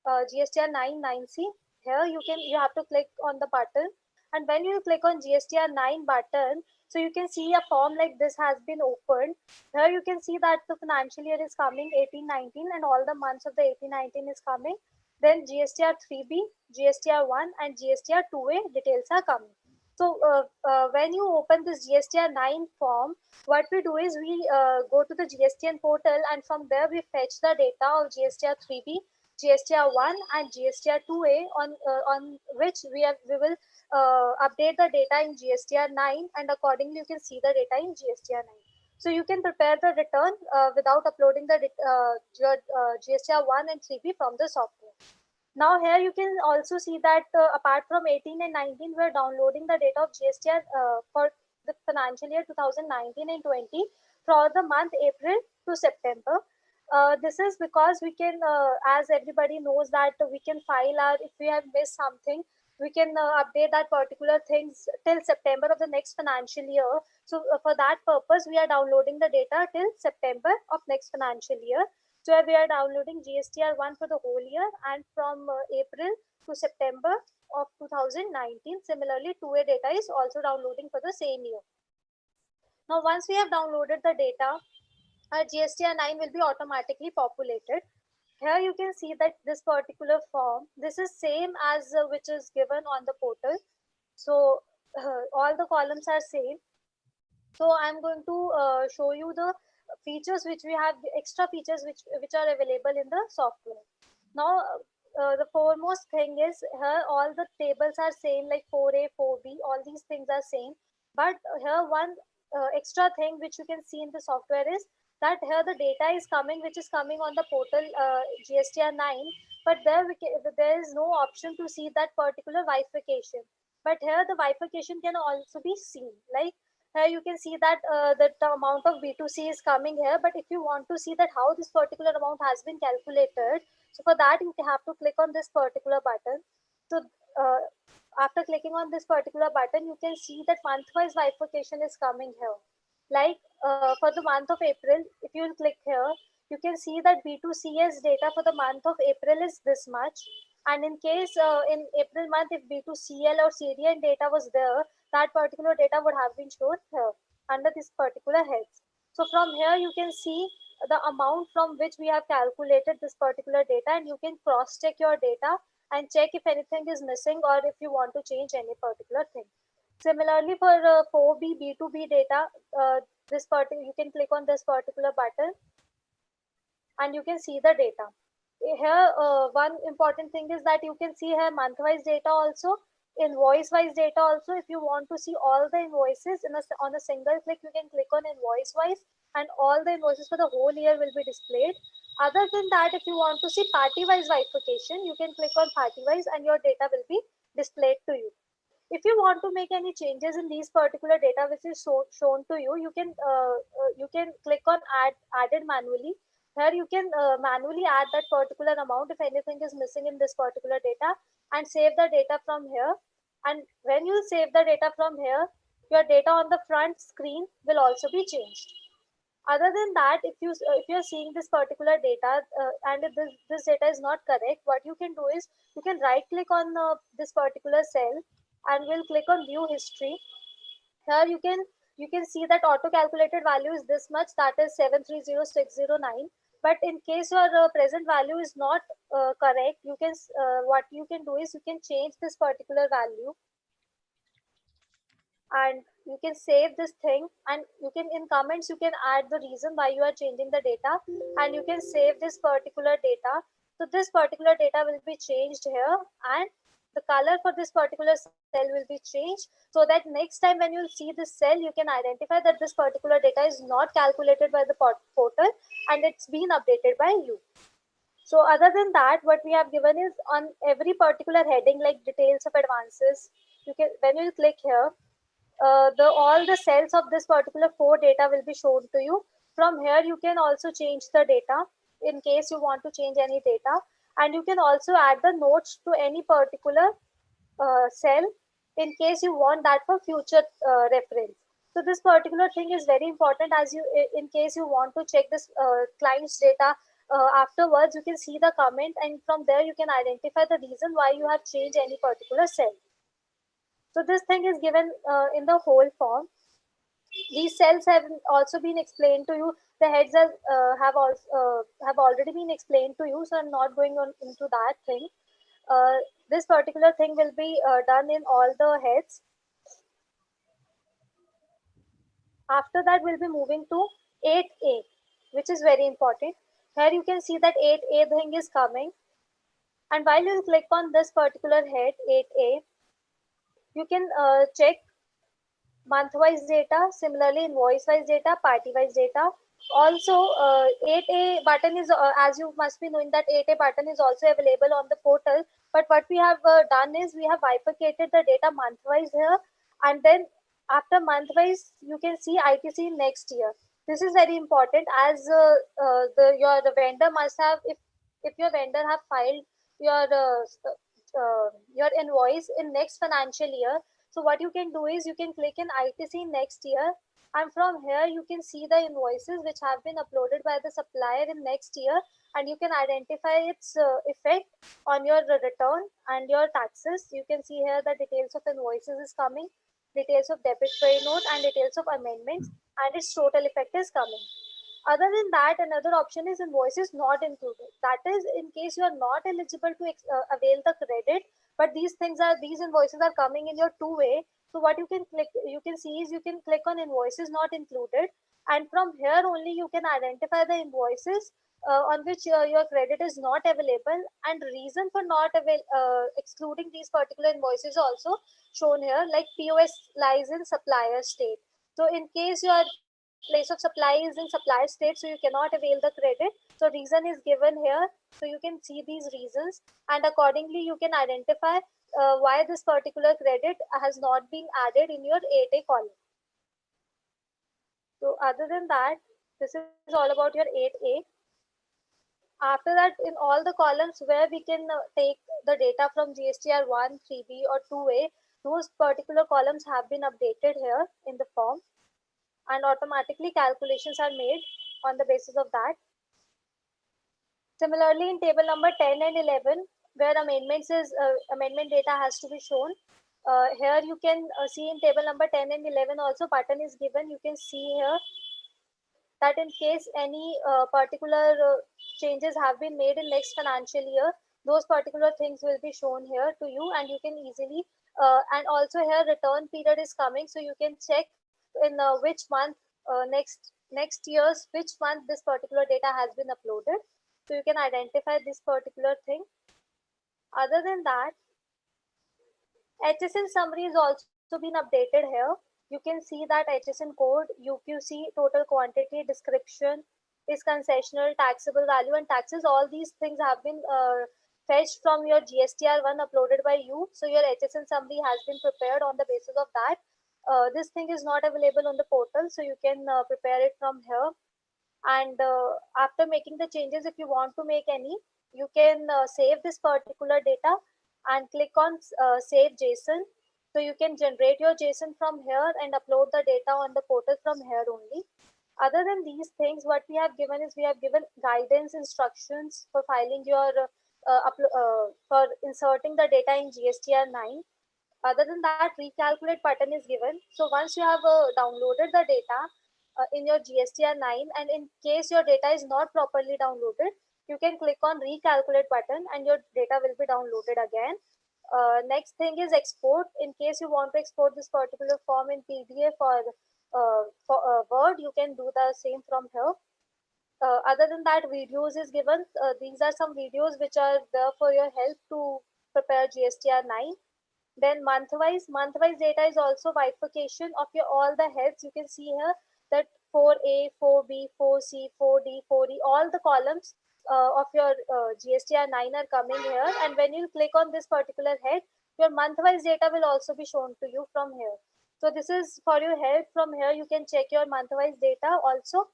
GSTR 9 9C. Here you have to click on the button, and when you click on GSTR 9 button, so you can see a form like this has been opened. Here you can see that the financial year is coming 18-19, and all the months of the 18-19 is coming. Then GSTR 3B, GSTR 1, and GSTR 2A details are coming. So when you open this GSTR 9 form, what we do is we go to the GSTN portal, and from there we fetch the data of GSTR 3B, GSTR 1, and GSTR 2A, on which we will update the data in GSTR 9, and accordingly you can see the data in GSTR 9. So you can prepare the return without uploading the your GSTR 1 and 3B from the software. Now here you can also see that apart from 18 and 19, we're downloading the data of GSTR for the financial year 2019 and 20 for the month April to September. This is because we can, as everybody knows, that we can file our, if we have missed something, we can update that particular things till September of the next financial year. So for that purpose, we are downloading the data till September of next financial year. So we are downloading GSTR 1 for the whole year, and from April to September of 2019. Similarly, 2A data is also downloading for the same year. Now, once we have downloaded the data, our GSTR 9 will be automatically populated. Here you can see that this particular form, this is same as which is given on the portal. So all the columns are same. So I'm going to show you the features which we have, extra features which are available in the software. Now the foremost thing is here all the tables are same, like 4A, 4B, all these things are same. But here one extra thing which you can see in the software is that here the data is coming, which is coming on the portal GSTR 9, but there is no option to see that particular bifurcation. But here the bifurcation can also be seen, like here you can see that the amount of B2C is coming here, but if you want to see that how this particular amount has been calculated, so for that you have to click on this particular button. So after clicking on this particular button, you can see that month-wise bifurcation is coming here. Like for the month of April, if you will click here, you can see that B2CS data for the month of April is this much. And in case in April month, if B2CL or CDN data was there, that particular data would have been shown here under this particular heads. So from here, you can see the amount from which we have calculated this particular data, and you can cross check your data and check if anything is missing or if you want to change any particular thing. Similarly, for 4B B2B data, you can click on this particular button and you can see the data. Here, one important thing is that you can see here month-wise data also, invoice-wise data also. If you want to see all the invoices on a single click, you can click on invoice-wise, and all the invoices for the whole year will be displayed. Other than that, if you want to see party-wise bifurcation, you can click on party-wise and your data will be displayed to you. If you want to make any changes in these particular data which is shown to you, you can click on added manually. Here you can manually add that particular amount if anything is missing in this particular data, and save the data from here. And when you save the data from here, your data on the front screen will also be changed. Other than that, if you're seeing this particular data and if this data is not correct, what you can do is you can right click on this particular cell and we'll click on view history. Here you can see that auto calculated value is this much, that is 730609. But in case your present value is not correct, you can what you can do is you can change this particular value, and you can save this thing, and you can in comments you can add the reason why you are changing the data, and you can save this particular data. So this particular data will be changed here, and the color for this particular cell will be changed, so that next time when you see this cell, you can identify that this particular data is not calculated by the portal and it's been updated by you. So other than that, what we have given is on every particular heading, like details of advances, you can, when you click here, the all the cells of this particular four data will be shown to you. From here, you can also change the data in case you want to change any data, and you can also add the notes to any particular cell in case you want that for future reference. So this particular thing is very important, as you in case you want to check this client's data afterwards, you can see the comment, and from there you can identify the reason why you have changed any particular cell. So this thing is given in the whole form. These cells have also been explained to you. The heads have already been explained to you, so I'm not going on into that thing. This particular thing will be done in all the heads. After that, we'll be moving to 8A, which is very important. Here you can see that 8A thing is coming. And while you click on this particular head, 8A, you can check month-wise data, similarly invoice-wise data, party-wise data. Also, 8A button is, as you must be knowing, that 8A button is also available on the portal. But what we have done is we have bifurcated the data month-wise here, and then after month-wise, you can see ITC next year. This is very important, as the vendor must have, if your vendor have filed your invoice in next financial year. So what you can do is you can click in ITC next year, and from here you can see the invoices which have been uploaded by the supplier in next year, and you can identify its effect on your return and your taxes. You can see here the details of invoices is coming, details of debit credit note, and details of amendments, and its total effect is coming. Other than that, another option is invoices not included. That is, in case you are not eligible to avail the credit, but these invoices are coming in your two-way. So what you can see is you can click on invoices not included, and from here only you can identify the invoices on which your credit is not available, and reason for not excluding these particular invoices also shown here, like POS lies in supplier state. So in case your place of supply is in supplier state, so you cannot avail the credit. So reason is given here. So you can see these reasons, and accordingly you can identify why this particular credit has not been added in your 8A column. So other than that, this is all about your 8A. After that, in all the columns where we can take the data from GSTR 1, 3B or 2A, those particular columns have been updated here in the form, and automatically calculations are made on the basis of that. Similarly, in table number 10 and 11, where amendment data has to be shown, here you can see in table number 10 and 11 also button is given. You can see here that in case any particular changes have been made in next financial year, those particular things will be shown here to you, and you can easily and also here return period is coming, so you can check in which month next year's which month this particular data has been uploaded, so you can identify this particular thing. Other than that, HSN summary is also been updated here. You can see that HSN code, UQC, total quantity, description, is concessional, taxable value, and taxes. All these things have been fetched from your GSTR1 uploaded by you. So your HSN summary has been prepared on the basis of that. This thing is not available on the portal, so you can prepare it from here. And after making the changes, if you want to make any, you can save this particular data and click on save JSON. So you can generate your JSON from here and upload the data on the portal from here only. Other than these things, what we have given is we have given guidance instructions for filing your for inserting the data in GSTR9. Other than that, recalculate button is given. So once you have downloaded the data in your GSTR9, and in case your data is not properly downloaded, you can click on recalculate button and your data will be downloaded again. Next thing is export. In case you want to export this particular form in PDF or Word, you can do the same from here. Other than that, videos is given. These are some videos which are there for your help to prepare GSTR9. Then month-wise data is also bifurcation of your all the heads. You can see here that 4A, 4B, 4C, 4D, 4E, all the columns of your GSTR9 are coming here. And when you click on this particular head, your month-wise data will also be shown to you from here. So this is for your help. From here, you can check your month-wise data also,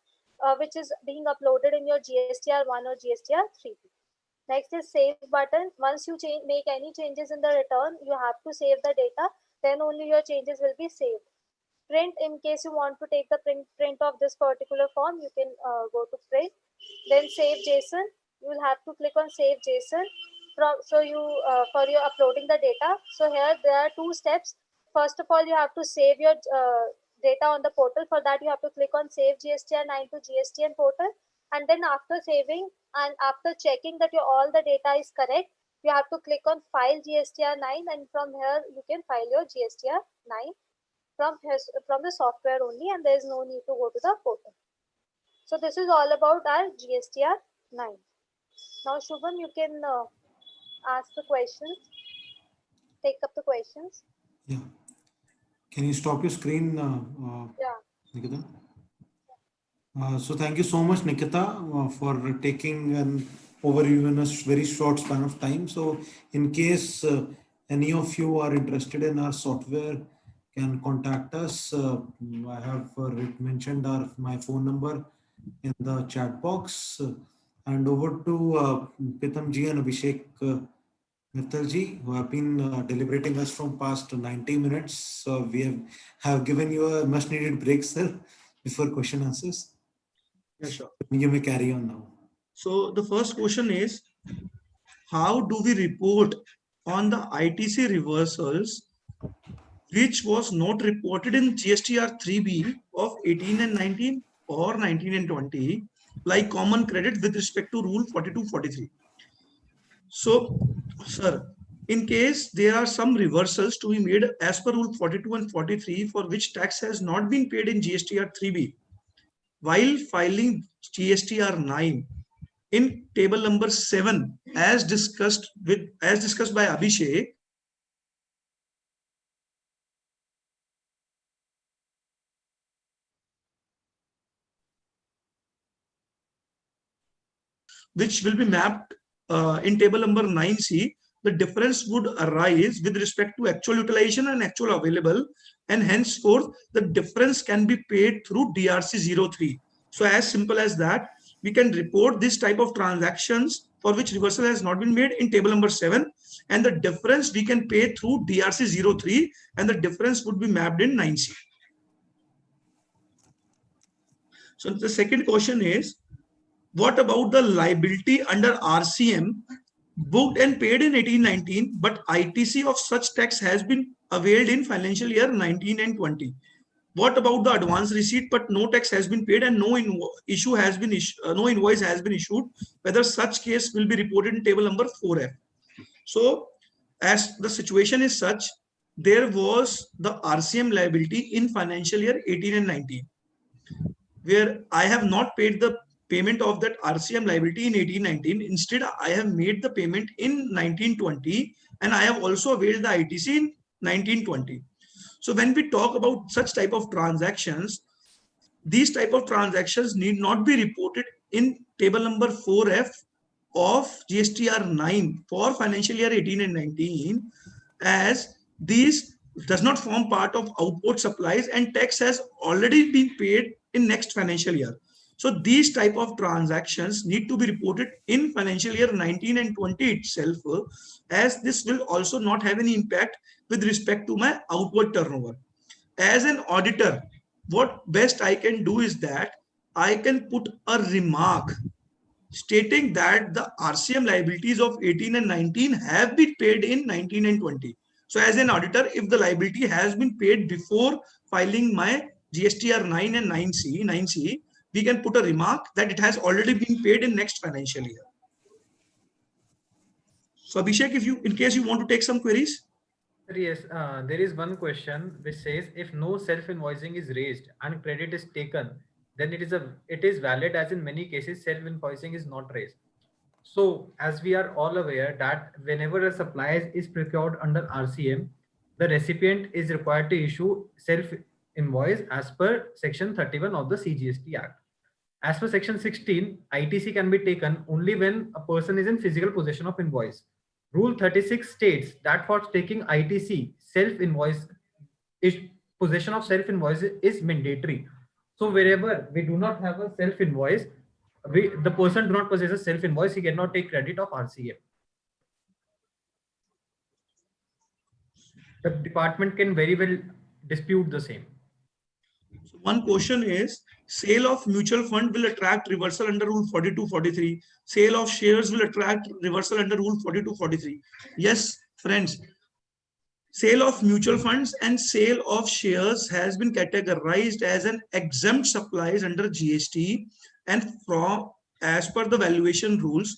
which is being uploaded in your GSTR1 or GSTR3. Next is save button. Once you make any changes in the return, you have to save the data. Then only your changes will be saved. Print, in case you want to take the print of this particular form, you can go to print. Then save JSON. You will have to click on save JSON. For your uploading the data. So here there are two steps. First of all, you have to save your data on the portal. For that, you have to click on save GSTR9 to GSTN portal. And then after saving and after checking that all the data is correct, you have to click on file GSTR9, and from here you can file your GSTR9 from the software only, and there is no need to go to the portal. So this is all about our GSTR9. Now Shubham, you can ask the questions, take up the questions. Yeah. Can you stop your screen, Yeah. Nikita? So thank you so much, Nikita, for taking an overview in a very short span of time. So in case any of you are interested in our software, can contact us. I have mentioned my phone number in the chat box. And over to Pitam ji and Abhishek Mittal ji, who have been deliberating us from past 90 minutes. So we have given you a much needed break, sir, before question answers. Yeah, sure. You may carry on now. So the first question is, how do we report on the ITC reversals which was not reported in GSTR 3B of 18 and 19 or 19 and 20, like common credit with respect to rule 42-43? So, sir, in case there are some reversals to be made as per rule 42 and 43 for which tax has not been paid in GSTR 3B, while filing GSTR 9, in table number 7, as discussed by Abhishek, which will be mapped in table number 9C, the difference would arise with respect to actual utilization and actual available, and henceforth the difference can be paid through DRC 03. So as simple as that, we can report this type of transactions for which reversal has not been made in table number 7, and the difference we can pay through DRC03, and the difference would be mapped in 9C. So the second question is, what about the liability under RCM booked and paid in 1819, but ITC of such tax has been availed in financial year 19 and 20? What about the advance receipt, but no tax has been paid and no invoice has been issued? Whether such case will be reported in table number 4F. So, as the situation is such, there was the RCM liability in financial year 18 and 19, where I have not paid the payment of that RCM liability in 1819. Instead, I have made the payment in 1920, and I have also availed the ITC in 1920. So when we talk about such type of transactions, these type of transactions need not be reported in table number 4F of GSTR 9 for financial year 18 and 19, as these does not form part of output supplies and tax has already been paid in next financial year. So these type of transactions need to be reported in financial year 19 and 20 itself, as this will also not have any impact with respect to my outward turnover. As an auditor, what best I can do is that I can put a remark stating that the RCM liabilities of 18 and 19 have been paid in 19 and 20. So as an auditor, if the liability has been paid before filing my GSTR 9 and 9C, we can put a remark that it has already been paid in next financial year. So Abhishek, in case you want to take some queries. Yes, there is one question which says if no self-invoicing is raised and credit is taken, then it is valid, as in many cases self-invoicing is not raised. So as we are all aware that whenever a supplier is procured under RCM, the recipient is required to issue self-invoice as per section 31 of the CGST Act. As per section 16, ITC can be taken only when a person is in physical possession of invoice. Rule 36 states that for taking ITC, possession of self-invoice is mandatory. So wherever we do not have a self-invoice, the person do not possess a self-invoice, he cannot take credit of RCM. The department can very well dispute the same. So one question is, sale of mutual fund will attract reversal under rule 4243. Sale of shares will attract reversal under rule 4243. Yes, friends, sale of mutual funds and sale of shares has been categorized as an exempt supplies under GST, and as per the valuation rules,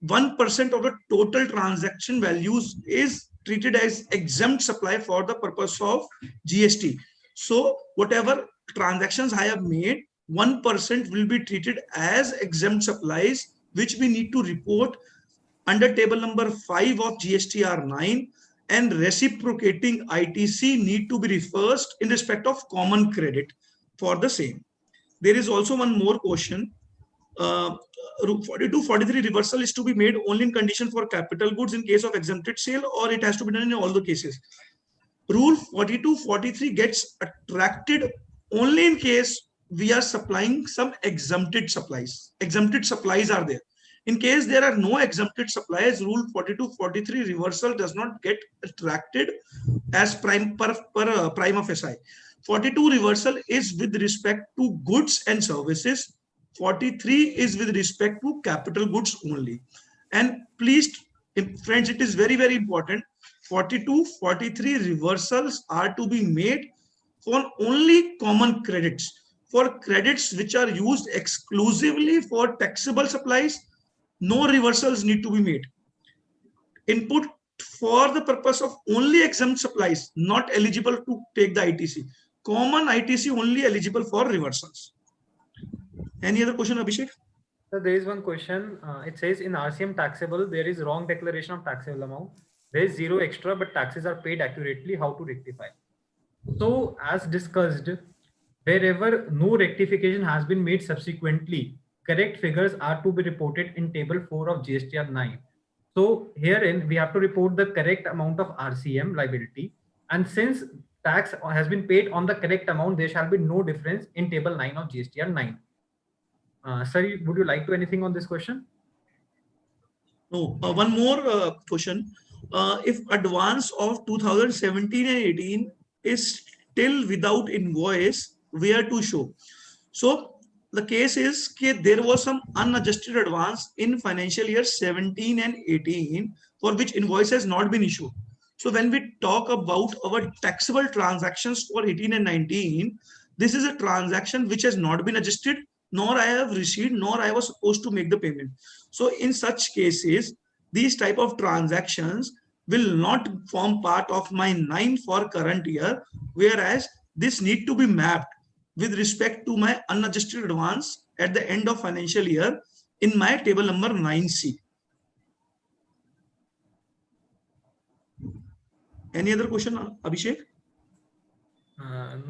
1% of the total transaction values is treated as exempt supply for the purpose of GST. So whatever transactions I have made, 1% will be treated as exempt supplies, which we need to report under table number 5 of GSTR 9, and reciprocating ITC need to be reversed in respect of common credit for the same. There is also one more question. 4243 reversal is to be made only in condition for capital goods in case of exempted sale, or it has to be done in all the cases? Rule 4243 gets attracted only in case we are supplying some exempted supplies. Exempted supplies are there. In case there are no exempted supplies, rule 4243 reversal does not get attracted as prime of SI. 42 reversal is with respect to goods and services. 43 is with respect to capital goods only. And please, friends, it is very, very important. 42, 43 reversals are to be made for only common credits. For credits which are used exclusively for taxable supplies, no reversals need to be made. Input for the purpose of only exempt supplies, not eligible to take the ITC. Common ITC only eligible for reversals. Any other question, Abhishek? So there is one question. It says in RCM taxable, there is wrong declaration of taxable amount. There is zero extra, but taxes are paid accurately. How to rectify? So as discussed, wherever no rectification has been made subsequently, correct figures are to be reported in table 4 of GSTR 9. So herein we have to report the correct amount of RCM liability, and since tax has been paid on the correct amount, there shall be no difference in table 9 of GSTR 9. Sir, would you like to anything on this question? No, one more question. If advance of 2017 and 18 is still without invoice, where to show? So the case is that there was some unadjusted advance in financial year 17 and 18 for which invoice has not been issued. So when we talk about our taxable transactions for 18 and 19, this is a transaction which has not been adjusted, nor I have received, nor I was supposed to make the payment. So in such cases, these type of transactions will not form part of my 9 for current year, whereas this need to be mapped with respect to my unadjusted advance at the end of financial year in my table number 9C. Any other question, Abhishek?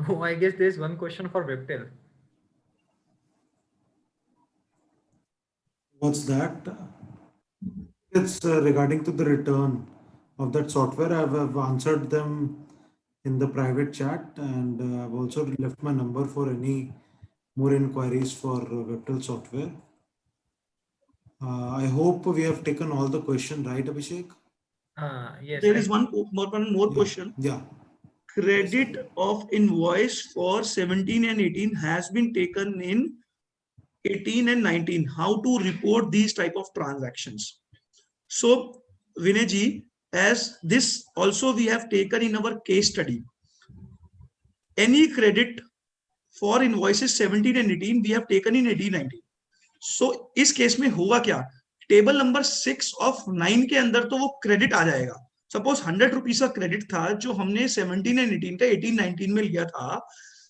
No, I guess there's one question for Webtel. What's that? It's regarding to the return of that software. I've answered them in the private chat, and I've also left my number for any more inquiries for Webtel software. I hope we have taken all the question, right, Abhishek? Yes. There is one more question. Yeah. Credit of invoice for 17 and 18 has been taken in 18 and 19. How to report these type of transactions? So Vinay ji, as this also we have taken in our case study. Any credit for invoices 17 and 18 we have taken in 18 19. So इस case में होगा क्या? Table number 6 of 9 के अंदर तो वो credit आ जाएगा. Suppose 100 rupees का क्रेडिट था जो हमने 17 एंड 18 का 18 19 में लिया था.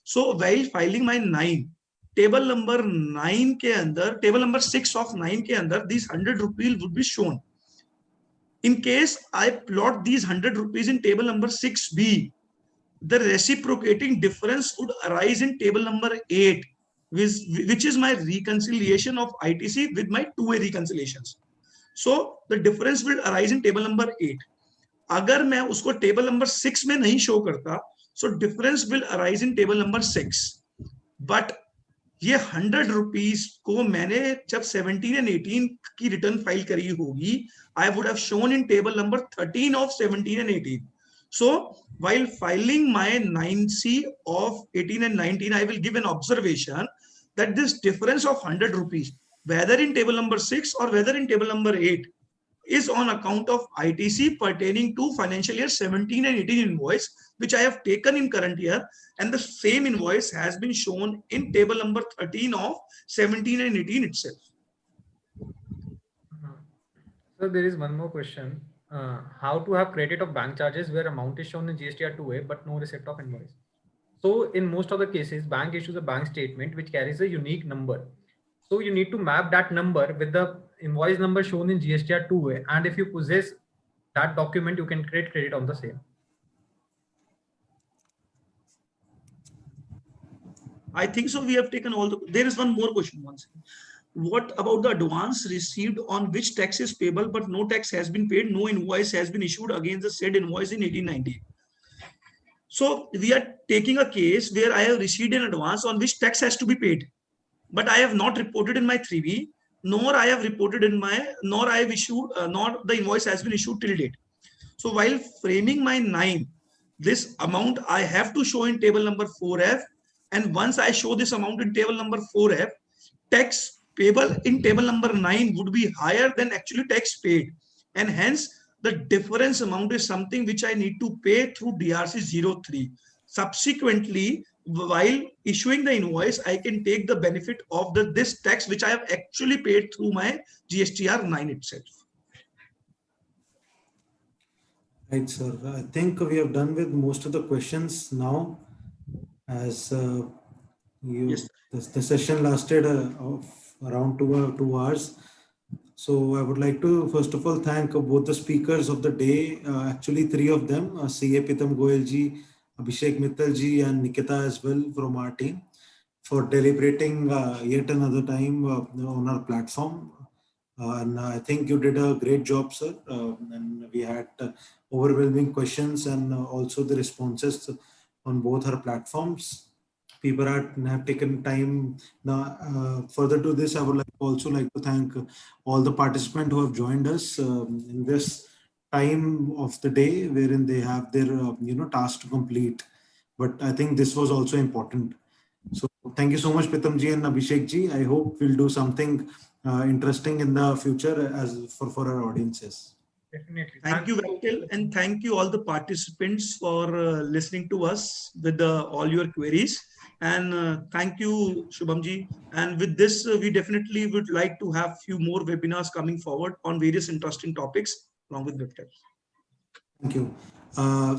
सो while filing my 9, table number 9 के अंदर, टेबल नंबर 6 ऑफ 9 के अंदर these 100 rupees would be shown. In case I plot these 100 rupees in table number 6B, the reciprocating difference would arise in table number 8, which is my reconciliation of ITC with my 2A reconciliations. So the difference will arise in table number 8. अगर मैं उसको table number 6 में नहीं show करता, so difference will arise in table number 6. But ये 100 rupees को मैंने जब 17 एंड 18 की रिटर्न फाइल करी होगी, I would have shown in table number 13 of 17 and 18. So while filing my 9C of 18 and 19, I will give an observation that this difference of 100 rupees, whether in table number 6 or whether in table number 8, is on account of ITC pertaining to financial year 17 and 18 invoice, which I have taken in current year, and the same invoice has been shown in table number 13 of 17 and 18 itself. So there is one more question. How to have credit of bank charges where amount is shown in GSTR 2A but no receipt of invoice? So in most of the cases, bank issues a bank statement which carries a unique number. So you need to map that number with the invoice number shown in GSTR 2A, and if you possess that document, you can create credit on the same. I think so. We have taken all the. There is one more question. Once. What about the advance received on which tax is payable but no tax has been paid? No invoice has been issued against the said invoice in 1890. So we are taking a case where I have received an advance on which tax has to be paid, but I have not reported in my 3B, nor I have reported in my, nor I have issued, nor the invoice has been issued till date. So while framing my 9, this amount I have to show in table number 4F, and once I show this amount in table number 4F, tax payable in table number 9 would be higher than actually tax paid, and hence the difference amount is something which I need to pay through DRC 03. Subsequently, while issuing the invoice, I can take the benefit of this tax which I have actually paid through my GSTR 9 itself. Right, sir. I think we have done with most of the questions now, as Yes. the session lasted around 2 hours. So I would like to first of all thank both the speakers of the day, actually 3 of them, CA Pitam Goel ji, Abhishek Mittal ji, and Nikita as well from our team, for deliberating yet another time on our platform. And I think you did a great job, sir. And we had overwhelming questions and also the responses on both our platforms. people have taken time. Now, further to this, I would also like to thank all the participants who have joined us in this time of the day, wherein they have their task to complete. But I think this was also important. So thank you so much, Pitamji and Abhishekji. I hope we'll do something interesting in the future as for our audiences. Definitely. Thank you, Webtel, and thank you all the participants for listening to us with all your queries. And thank you, Shubhamji. And with this, we definitely would like to have few more webinars coming forward on various interesting topics along with Webtel. Thank you.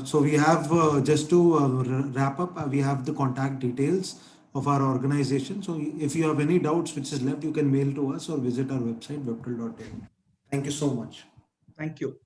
So we have just to wrap up, we have the contact details of our organization. So if you have any doubts which is left, you can mail to us or visit our website webtel.in. Thank you so much. Thank you.